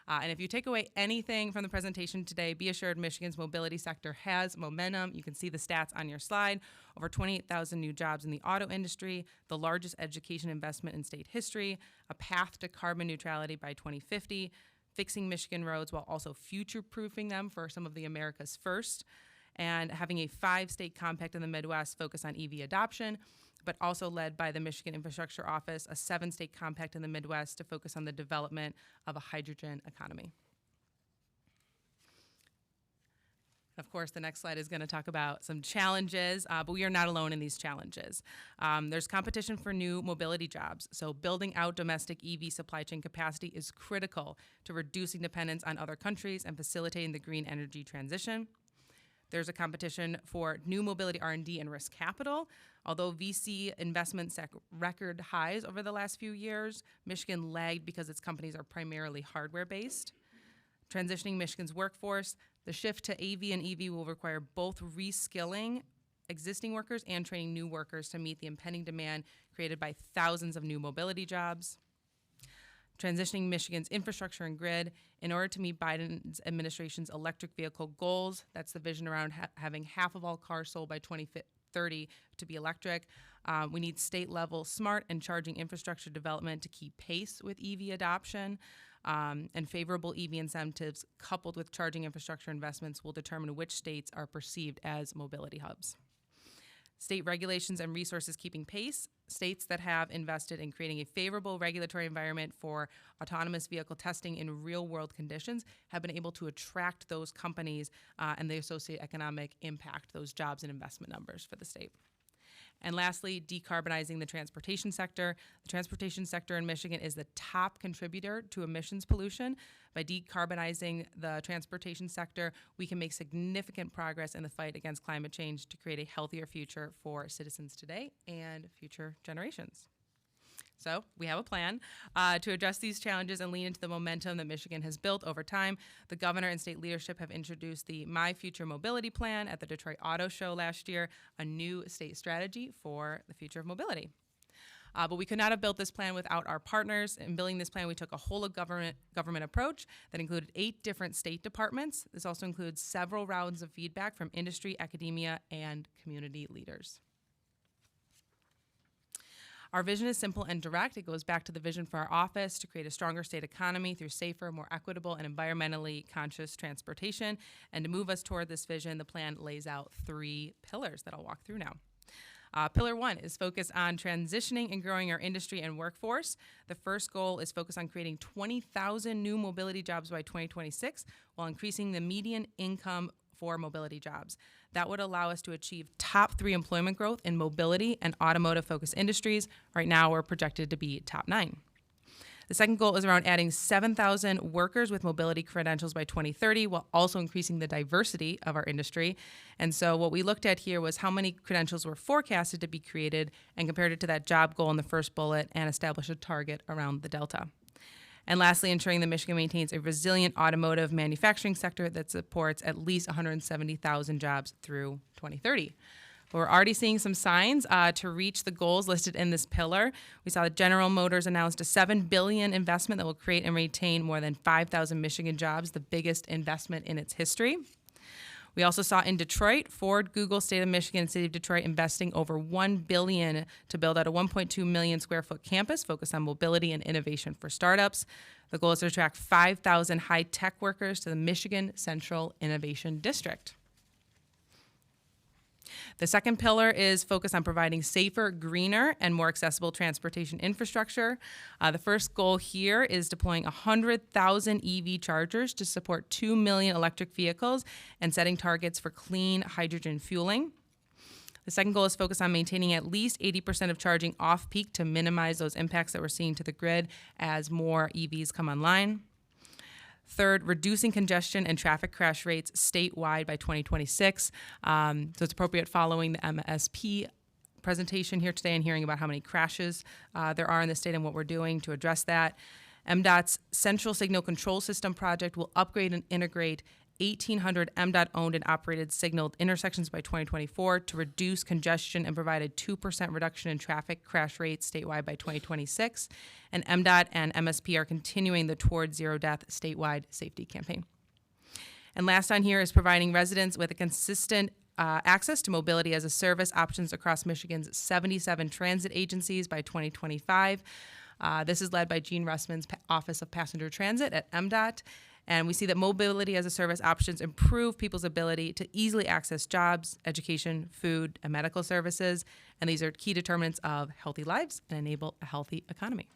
And if you take away anything from the presentation today, be assured Michigan's mobility sector has momentum. You can see the stats on your slide. Over 28,000 new jobs in the auto industry, the largest education investment in state history, a path to carbon neutrality by 2050, fixing Michigan roads while also future-proofing them for some of the America's first, and having a 5-state compact in the Midwest focused on EV adoption, but also led by the Michigan Infrastructure Office, a 7-state compact in the Midwest to focus on the development of a hydrogen economy. Of course, the next slide is going to talk about some challenges, but we are not alone in these challenges. There's competition for new mobility jobs, so building out domestic EV supply chain capacity is critical to reducing dependence on other countries and facilitating the green energy transition. There's a competition for new mobility R&D and risk capital. Although VC investments set record highs over the last few years, Michigan lagged because its companies are primarily hardware-based. Transitioning Michigan's workforce, the shift to AV and EV will require both reskilling existing workers and training new workers to meet the impending demand created by thousands of new mobility jobs. Transitioning Michigan's infrastructure and grid in order to meet Biden's administration's electric vehicle goals. That's the vision around having half of all cars sold by 2030 to be electric. We need state-level smart and charging infrastructure development to keep pace with EV adoption. And favorable EV incentives coupled with charging infrastructure investments will determine which states are perceived as mobility hubs. State regulations and resources keeping pace. States that have invested in creating a favorable regulatory environment for autonomous vehicle testing in real-world conditions have been able to attract those companies and the associated economic impact, those jobs and investment numbers for the state. And lastly, decarbonizing the transportation sector. The transportation sector in Michigan is the top contributor to emissions pollution. By decarbonizing the transportation sector, we can make significant progress in the fight against climate change to create a healthier future for citizens today and future generations. So we have a plan to address these challenges and lean into the momentum that Michigan has built over time. The governor and state leadership have introduced the My Future Mobility Plan at the Detroit Auto Show last year, a new state strategy for the future of mobility. But we could not have built this plan without our partners. In building this plan, we took a whole of government approach that included 8 different state departments. This also includes several rounds of feedback from industry, academia, and community leaders. Our vision is simple and direct. It goes back to the vision for our office to create a stronger state economy through safer, more equitable, and environmentally conscious transportation. And to move us toward this vision, the plan lays out 3 pillars that I'll walk through now. Pillar 1 is focused on transitioning and growing our industry and workforce. The first goal is focused on creating 20,000 new mobility jobs by 2026 while increasing the median income for mobility jobs. That would allow us to achieve top 3 employment growth in mobility and automotive-focused industries. Right now, we're projected to be top 9. The second goal is around adding 7,000 workers with mobility credentials by 2030 while also increasing the diversity of our industry. And so what we looked at here was how many credentials were forecasted to be created and compared it to that job goal in the first bullet and established a target around the delta. And lastly, ensuring that Michigan maintains a resilient automotive manufacturing sector that supports at least 170,000 jobs through 2030. We're already seeing some signs to reach the goals listed in this pillar. We saw that General Motors announced a $7 billion investment that will create and retain more than 5,000 Michigan jobs, the biggest investment in its history. We also saw in Detroit, Ford, Google, State of Michigan, and City of Detroit investing over $1 billion to build out a 1.2 million square foot campus focused on mobility and innovation for startups. The goal is to attract 5,000 high-tech workers to the Michigan Central Innovation District. The second pillar is focused on providing safer, greener, and more accessible transportation infrastructure. The first goal here is deploying 100,000 EV chargers to support 2 million electric vehicles and setting targets for clean hydrogen fueling. The second goal is focused on maintaining at least 80% of charging off-peak to minimize those impacts that we're seeing to the grid as more EVs come online. Third, reducing congestion and traffic crash rates statewide by 2026. So it's appropriate following the MSP presentation here today and hearing about how many crashes there are in the state and what we're doing to address that. MDOT's Central Signal Control System project will upgrade and integrate 1,800 MDOT owned and operated signaled intersections by 2024 to reduce congestion and provide a 2% reduction in traffic crash rates statewide by 2026. And MDOT and MSP are continuing the Towards Zero Death statewide safety campaign. And last on here is providing residents with a consistent access to mobility as a service options across Michigan's 77 transit agencies by 2025. This is led by Gene Russman's Office of Passenger Transit at MDOT. And we see that mobility as a service options improve people's ability to easily access jobs, education, food, and medical services. And these are key determinants of healthy lives and enable a healthy economy.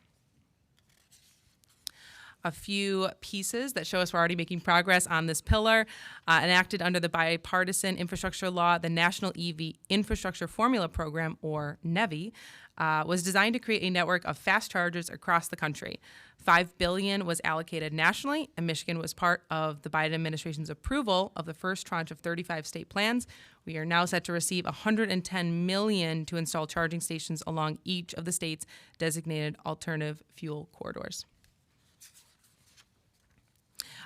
A few pieces that show us we're already making progress on this pillar. Enacted under the bipartisan infrastructure law, the National EV Infrastructure Formula Program, or NEVI, was designed to create a network of fast chargers across the country. $5 billion was allocated nationally, and Michigan was part of the Biden administration's approval of the first tranche of 35 state plans. We are now set to receive $110 million to install charging stations along each of the state's designated alternative fuel corridors.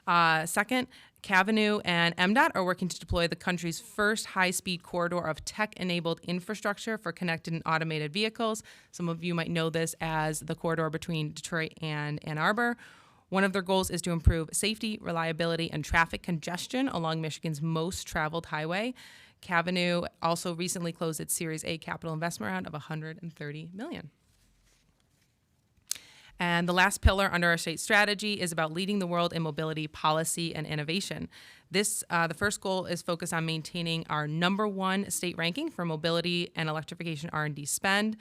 Second, Cavenue and MDOT are working to deploy the country's first high-speed corridor of tech-enabled infrastructure for connected and automated vehicles. Some of you might know this as the corridor between Detroit and Ann Arbor. One of their goals is to improve safety, reliability, and traffic congestion along Michigan's most traveled highway. Cavenue also recently closed its Series A capital investment round of $130 million. And the last pillar under our state strategy is about leading the world in mobility policy and innovation. The first goal is focused on maintaining our #1 state ranking for mobility and electrification R&D spend.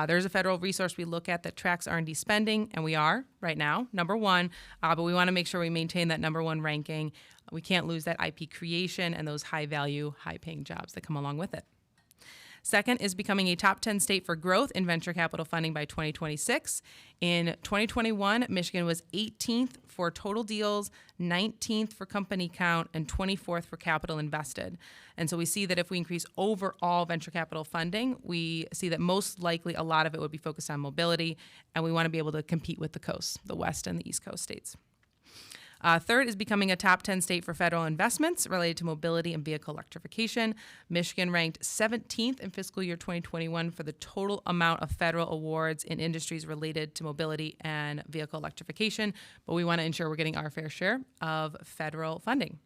There's a federal resource we look at that tracks R&D spending, and we are right now #1, but we want to make sure we maintain that #1 ranking. We can't lose that IP creation and those high-value, high-paying jobs that come along with it. Second is becoming a top 10 state for growth in venture capital funding by 2026. In 2021, Michigan was 18th for total deals, 19th for company count, and 24th for capital invested. And so we see that if we increase overall venture capital funding, we see that most likely a lot of it would be focused on mobility, and we want to be able to compete with the coasts, the West and the East Coast states. Third is becoming a top 10 state for federal investments related to mobility and vehicle electrification. Michigan ranked 17th in fiscal year 2021 for the total amount of federal awards in industries related to mobility and vehicle electrification, but we want to ensure we're getting our fair share of federal funding.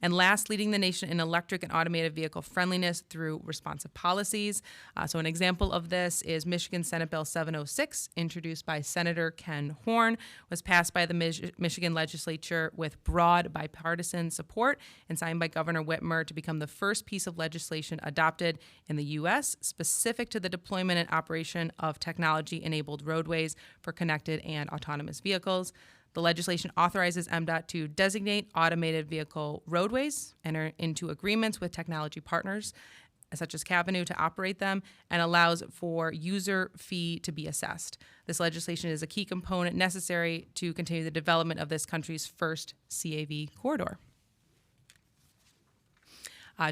And last, leading the nation in electric and automated vehicle friendliness through responsive policies. So an example of this is Michigan Senate Bill 706, introduced by Senator Ken Horn, was passed by the Michigan legislature with broad bipartisan support and signed by Governor Whitmer to become the first piece of legislation adopted in the U.S. specific to the deployment and operation of technology-enabled roadways for connected and autonomous vehicles. The legislation authorizes MDOT to designate automated vehicle roadways, enter into agreements with technology partners, such as Cavenue, to operate them, and allows for user fee to be assessed. This legislation is a key component necessary to continue the development of this country's first CAV corridor.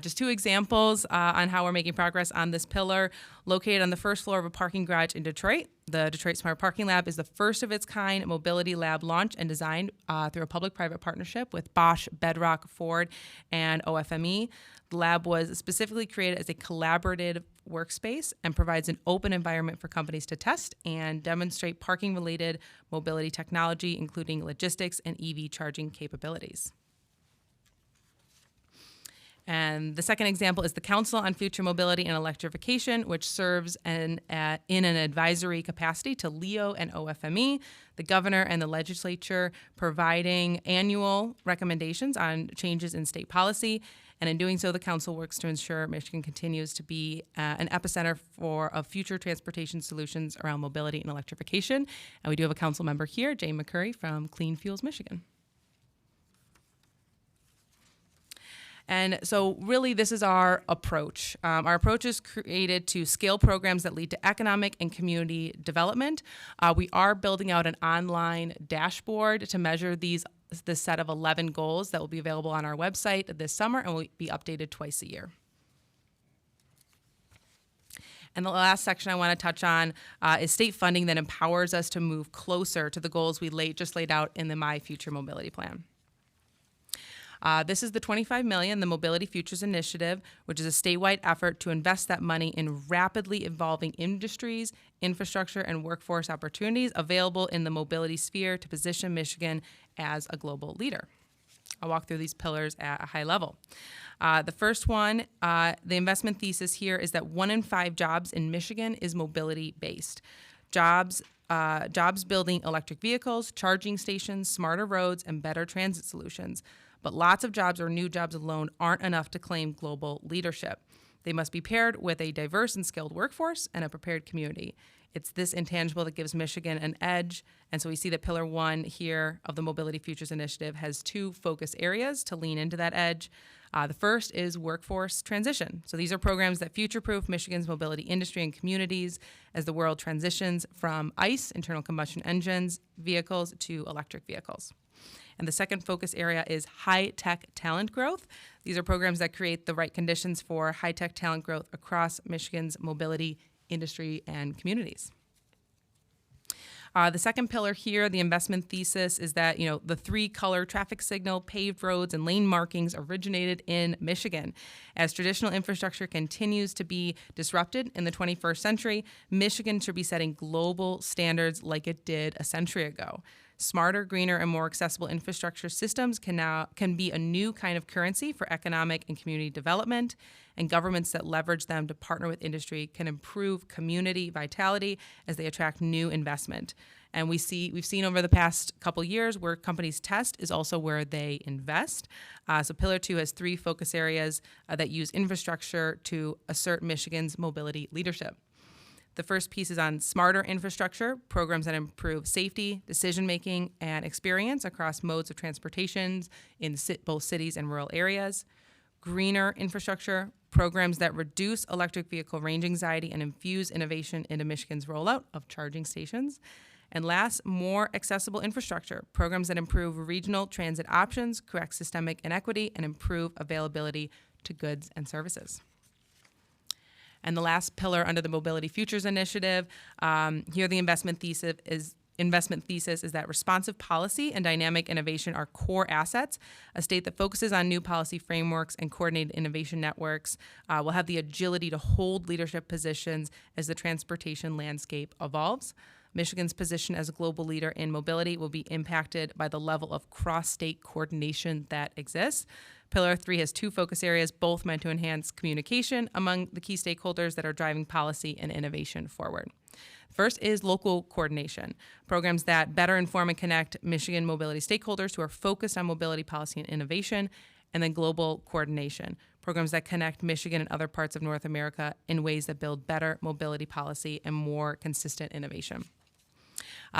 Just two examples on how we're making progress on this pillar. Located on the first floor of a parking garage in Detroit, the Detroit Smart Parking Lab is the first of its kind mobility lab launched and designed through a public-private partnership with Bosch, Bedrock, Ford, and OFME. The lab was specifically created as a collaborative workspace and provides an open environment for companies to test and demonstrate parking-related mobility technology, including logistics and EV charging capabilities. And the second example is the Council on Future Mobility and Electrification, which serves in an advisory capacity to LEO and OFME, the governor and the legislature, providing annual recommendations on changes in state policy. And in doing so, the council works to ensure Michigan continues to be an epicenter of future transportation solutions around mobility and electrification. And we do have a council member here, Jane McCurry from Clean Fuels Michigan. And so really this is our approach. Our approach is created to scale programs that lead to economic and community development. We are building out an online dashboard to measure this set of 11 goals that will be available on our website this summer and will be updated twice a year. And the last section I want to touch on is state funding that empowers us to move closer to the goals we just laid out in the My Future Mobility Plan. This is the $25 million, the Mobility Futures Initiative, which is a statewide effort to invest that money in rapidly evolving industries, infrastructure, and workforce opportunities available in the mobility sphere to position Michigan as a global leader. I'll walk through these pillars at a high level. The first one, the investment thesis here is that 1 in 5 jobs in Michigan is mobility-based. Jobs building electric vehicles, charging stations, smarter roads, and better transit solutions. But lots of jobs or new jobs alone aren't enough to claim global leadership. They must be paired with a diverse and skilled workforce and a prepared community. It's this intangible that gives Michigan an edge. And so we see that Pillar 1 here of the Mobility Futures Initiative has 2 focus areas to lean into that edge. The first is workforce transition. So these are programs that future-proof Michigan's mobility industry and communities as the world transitions from ICE, internal combustion engines, vehicles, to electric vehicles. And the second focus area is high-tech talent growth. These are programs that create the right conditions for high-tech talent growth across Michigan's mobility industry and communities. The second pillar here, the investment thesis, is that the 3-color traffic signal, paved roads, and lane markings originated in Michigan. As traditional infrastructure continues to be disrupted in the 21st century, Michigan should be setting global standards like it did a century ago. Smarter, greener, and more accessible infrastructure systems can be a new kind of currency for economic and community development, and governments that leverage them to partner with industry can improve community vitality as they attract new investment. And we've seen over the past couple years where companies test is also where they invest. So Pillar 2 has 3 focus areas that use infrastructure to assert Michigan's mobility leadership. The first piece is on smarter infrastructure, programs that improve safety, decision-making, and experience across modes of transportation in both cities and rural areas. Greener infrastructure, programs that reduce electric vehicle range anxiety and infuse innovation into Michigan's rollout of charging stations. And last, more accessible infrastructure, programs that improve regional transit options, correct systemic inequity, and improve availability to goods and services. And the last pillar under the Mobility Futures Initiative, here the investment thesis is that responsive policy and dynamic innovation are core assets. A state that focuses on new policy frameworks and coordinated innovation networks will have the agility to hold leadership positions as the transportation landscape evolves. Michigan's position as a global leader in mobility will be impacted by the level of cross-state coordination that exists. Pillar 3 has 2 focus areas, both meant to enhance communication among the key stakeholders that are driving policy and innovation forward. First is local coordination, programs that better inform and connect Michigan mobility stakeholders who are focused on mobility policy and innovation, and then global coordination, programs that connect Michigan and other parts of North America in ways that build better mobility policy and more consistent innovation.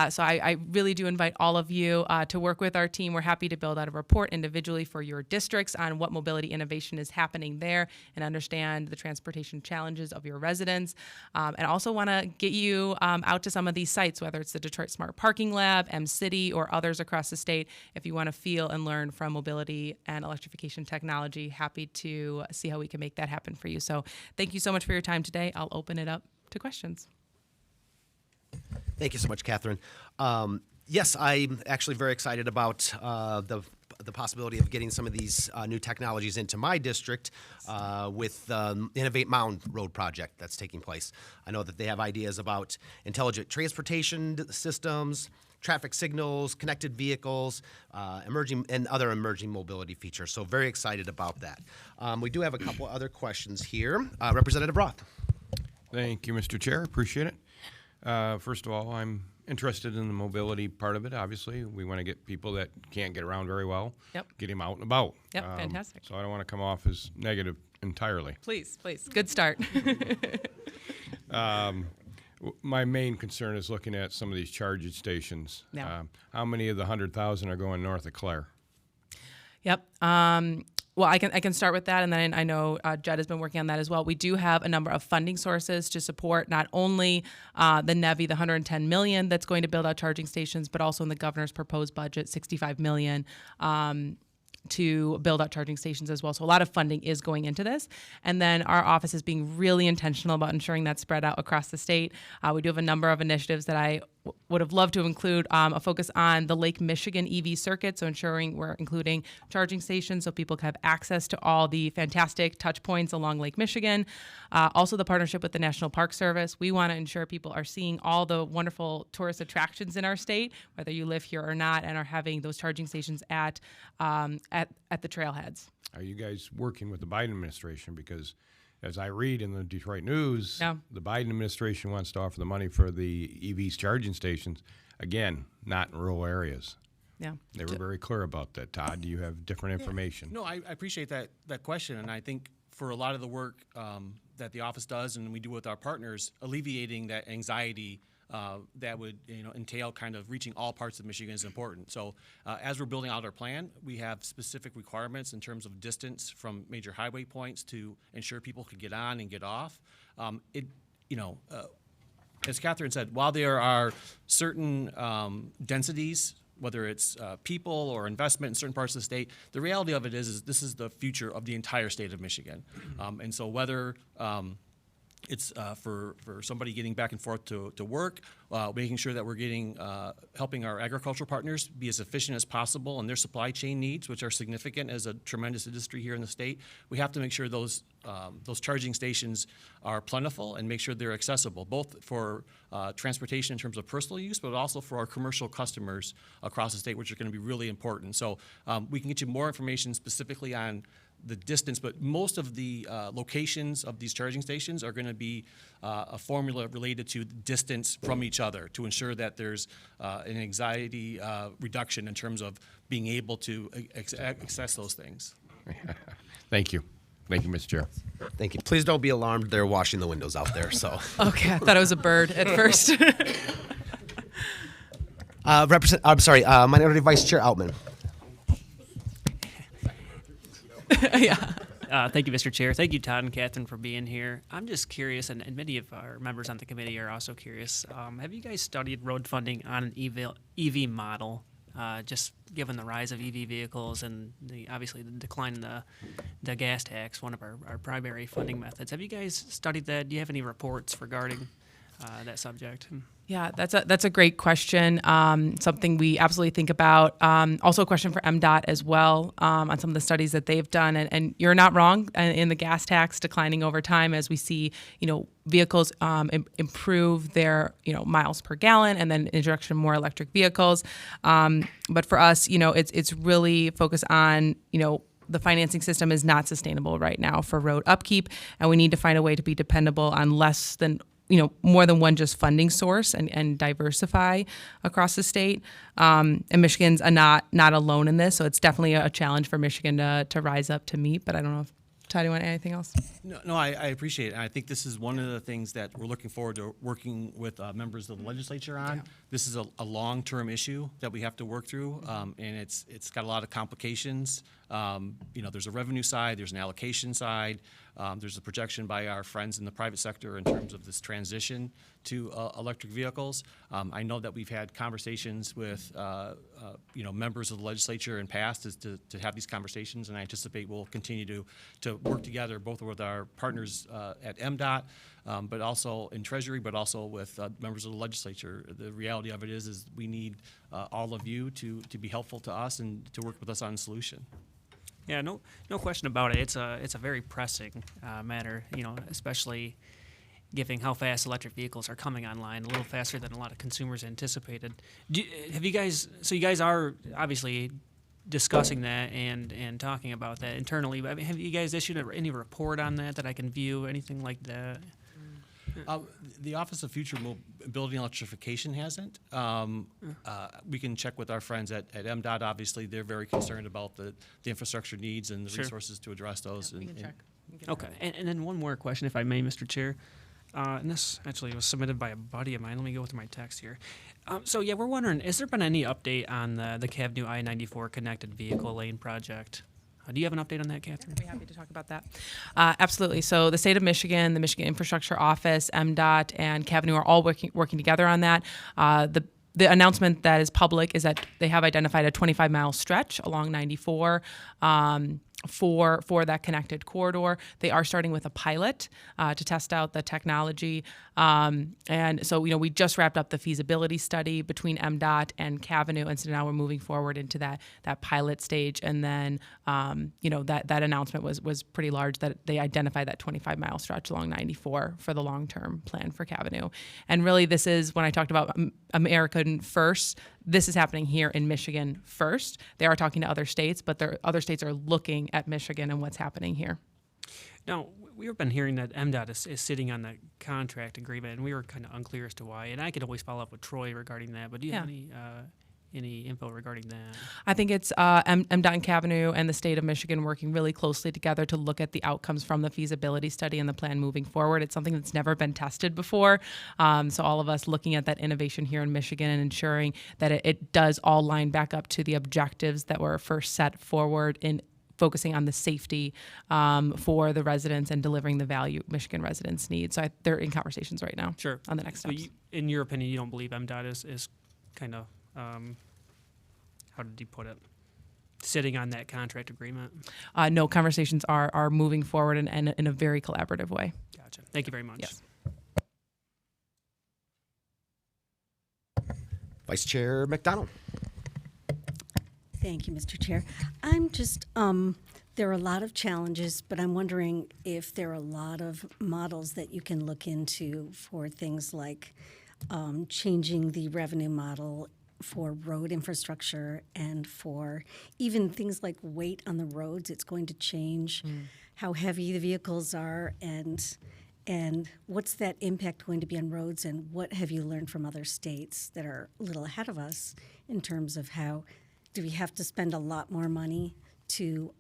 So I really do invite all of you to work with our team. We're happy to build out a report individually for your districts on what mobility innovation is happening there and understand the transportation challenges of your residents. And also want to get you out to some of these sites, whether it's the Detroit Smart Parking Lab, M-City, or others across the state. If you want to feel and learn from mobility and electrification technology, happy to see how we can make that happen for you. So thank you so much for your time today. I'll open it up to questions. Thank you so much, Catherine. Yes, I'm actually very excited about the possibility of getting some of these new technologies into my district with the Innovate Mound Road project that's taking place. I know that they have ideas about intelligent transportation systems, traffic signals, connected vehicles, emerging mobility features. So very excited about that. We do have a couple other questions here. Representative Roth. Thank you, Mr. Chair. Appreciate it. First of all, I'm interested in the mobility part of it. Obviously, we want to get people that can't get around very well, get them out and about. Yep, fantastic. So I don't want to come off as negative entirely. Please. Good start. My main concern is looking at some of these charging stations. Yeah. How many of the 100,000 are going north of Clare? Yep. Well, I can start with that, and then I know Judd has been working on that as well. We do have a number of funding sources to support not only the NEVI, the $110 million that's going to build out charging stations, but also in the governor's proposed budget, $65 million to build out charging stations as well. So a lot of funding is going into this. And then our office is being really intentional about ensuring that's spread out across the state. We do have a number of initiatives that I would have loved to include a focus on the Lake Michigan EV circuit, so ensuring we're including charging stations so people can have access to all the fantastic touch points along Lake Michigan. Also the partnership with the National Park Service. We want to ensure people are seeing all the wonderful tourist attractions in our state, whether you live here or not, and are having those charging stations at the trailheads. Are you guys working with the Biden administration? Because as I read in the Detroit News, Yeah. the Biden administration wants to offer the money for the EVs charging stations. Again, not in rural areas. Yeah. They were very clear about that. Todd, do you have different information? No, I appreciate that question, and I think for a lot of the work that the office does and we do with our partners, alleviating that anxiety that would entail kind of reaching all parts of Michigan is important. So as we're building out our plan, we have specific requirements in terms of distance from major highway points to ensure people can get on and get off. As Catherine said, while there are certain densities, whether it's people or investment in certain parts of the state, the reality of it is this is the future of the entire state of Michigan. And so whether it's for somebody getting back and forth to work, making sure that we're getting helping our agricultural partners be as efficient as possible in their supply chain needs, which are significant as a tremendous industry here in the state. We have to make sure those charging stations are plentiful and make sure they're accessible, both for transportation in terms of personal use, but also for our commercial customers across the state, which are going to be really important. So we can get you more information specifically on the distance, but most of the locations of these charging stations are going to be a formula related to distance from each other to ensure that there's an anxiety reduction in terms of being able to access those things. Thank you. Thank you, Mr. Chair. Thank you. Please don't be alarmed. They're washing the windows out there. So. Okay, I thought it was a bird at first. Minority Vice Chair Outman. Yeah. Thank you, Mr. Chair. Thank you, Todd and Catherine, for being here. I'm just curious, and many of our members on the committee are also curious. Have you guys studied road funding on an EV model, just given the rise of EV vehicles and obviously the decline in the gas tax, one of our primary funding methods? Have you guys studied that? Do you have any reports regarding that subject? Yeah, that's a great question. Something we absolutely think about. Also a question for MDOT as well on some of the studies that they've done. And you're not wrong in the gas tax declining over time as we see, vehicles improve their, miles per gallon and then introduction of more electric vehicles. But for us, it's really focused on, the financing system is not sustainable right now for road upkeep, and we need to find a way to be dependable on more than one just funding source and diversify across the state. And Michigan's not alone in this, so it's definitely a challenge for Michigan to rise up to meet. But I don't know if Todd, do you want to add anything else? No, I appreciate it. And I think this is one of the things that we're looking forward to working with members of the legislature on. Yeah. This is a long-term issue that we have to work through, and it's got a lot of complications. There's a revenue side, there's an allocation side, there's a projection by our friends in the private sector in terms of this transition to electric vehicles. I know that we've had conversations with members of the legislature in past to have these conversations, and I anticipate we'll continue to work together both with our partners at MDOT, but also in Treasury, but also with members of the legislature. The reality of it is we need all of you to be helpful to us and to work with us on a solution. Yeah, no question about it. It's a very pressing matter, especially given how fast electric vehicles are coming online, a little faster than a lot of consumers anticipated. You guys are obviously discussing that and talking about that internally. But have you guys issued any report on that I can view, anything like that? The Office of Future Mobility and Electrification hasn't. We can check with our friends at MDOT. Obviously, they're very concerned about the infrastructure needs and the resources to address those. Yeah, we can check. Okay, and then one more question, if I may, Mr. Chair. And this actually was submitted by a buddy of mine. Let me go through my text here. We're wondering, has there been any update on the CAVNU I-94 connected vehicle lane project? Do you have an update on that, Catherine? I'd be happy to talk about that. Absolutely. So the state of Michigan, the Michigan Infrastructure Office, MDOT, and CAVNU are all working together on that. the announcement that is public is that they have identified a 25-mile stretch along 94 for that connected corridor. They are starting with a pilot to test out the technology. And so, we just wrapped up the feasibility study between MDOT and Cavenue, and so now we're moving forward into that pilot stage. And then, that announcement was pretty large, that they identified that 25-mile stretch along 94 for the long-term plan for Cavenue. And really, this is, when I talked about American First, this is happening here in Michigan first. They are talking to other states, but other states are looking at Michigan and what's happening here. Now, we've been hearing that MDOT is sitting on that contract agreement, and we were kind of unclear as to why. And I could always follow up with Troy regarding that, but do you have any info regarding that? I think it's MDOT and Cavenue and the state of Michigan working really closely together to look at the outcomes from the feasibility study and the plan moving forward. It's something that's never been tested before. So all of us looking at that innovation here in Michigan and ensuring that it does all line back up to the objectives that were first set forward in focusing on the safety for the residents and delivering the value Michigan residents need. So they're in conversations right now. Sure. On the next steps. So in your opinion, you don't believe MDOT is kind of how did he put it? Sitting on that contract agreement? No, conversations are moving forward and in a very collaborative way. Gotcha. Thank you very much. Yes. Vice Chair McDonald. Thank you, Mr. Chair. I'm just, there are a lot of challenges, but I'm wondering if there are a lot of models that you can look into for things like changing the revenue model for road infrastructure and for even things like weight on the roads. It's going to change how heavy the vehicles are and what's that impact going to be on roads, and what have you learned from other states that are a little ahead of us in terms of how do we have to spend a lot more money to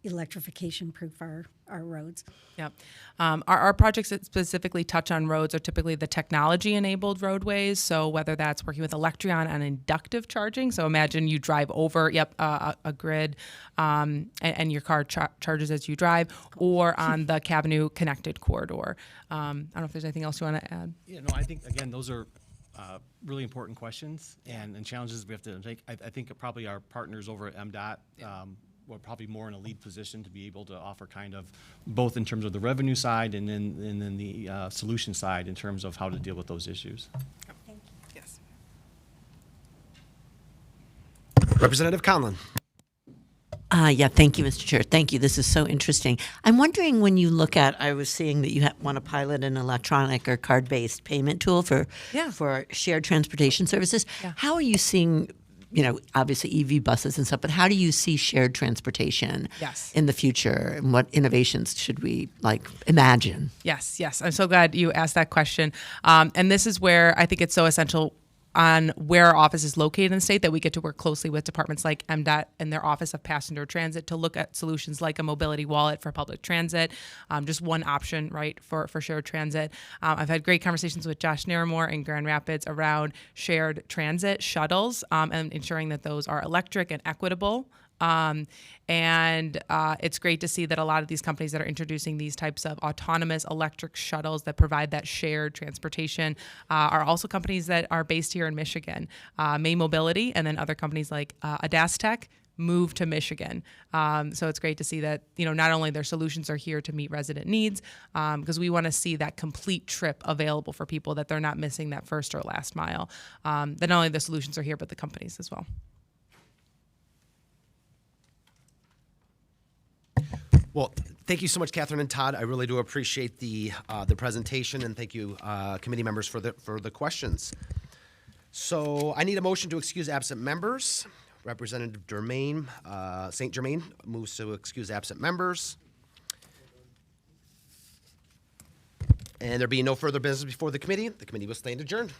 electrification-proof our roads? Yep. Our projects that specifically touch on roads are typically the technology-enabled roadways. So whether that's working with Electrion on inductive charging, so imagine you drive over a grid and your car charges as you drive, or on the Cavenue connected corridor. I don't know if there's anything else you want to add. Yeah, no, I think, again, those are really important questions and challenges we have to take. I think probably our partners over at MDOT we're probably more in a lead position to be able to offer kind of both in terms of the revenue side and then the solution side in terms of how to deal with those issues. Thank you. Yes. Representative Conlon. Thank you, Mr. Chair. Thank you. This is so interesting. I'm wondering, when you look at, I was seeing that you want to pilot an electronic or card-based payment tool for shared transportation services. Yeah. How are you seeing, obviously EV buses and stuff, but how do you see shared transportation in the future, and what innovations should we imagine? Yes. I'm so glad you asked that question. And this is where I think it's so essential on where our office is located in the state that we get to work closely with departments like MDOT and their Office of Passenger Transit to look at solutions like a mobility wallet for public transit, just one option, right, for shared transit. I've had great conversations with Josh Naramore in Grand Rapids around shared transit shuttles and ensuring that those are electric and equitable. It's great to see that a lot of these companies that are introducing these types of autonomous electric shuttles that provide that shared transportation are also companies that are based here in Michigan. May Mobility, and then other companies like Adastech move to Michigan. So it's great to see that, not only their solutions are here to meet resident needs, because we want to see that complete trip available for people, that they're not missing that first or last mile. That not only the solutions are here, but the companies as well. Well, thank you so much, Catherine and Todd. I really do appreciate the presentation, and thank you, committee members, for the questions. So I need a motion to excuse absent members. Representative St. Germain moves to excuse absent members. And there being no further business before the committee will stand adjourned.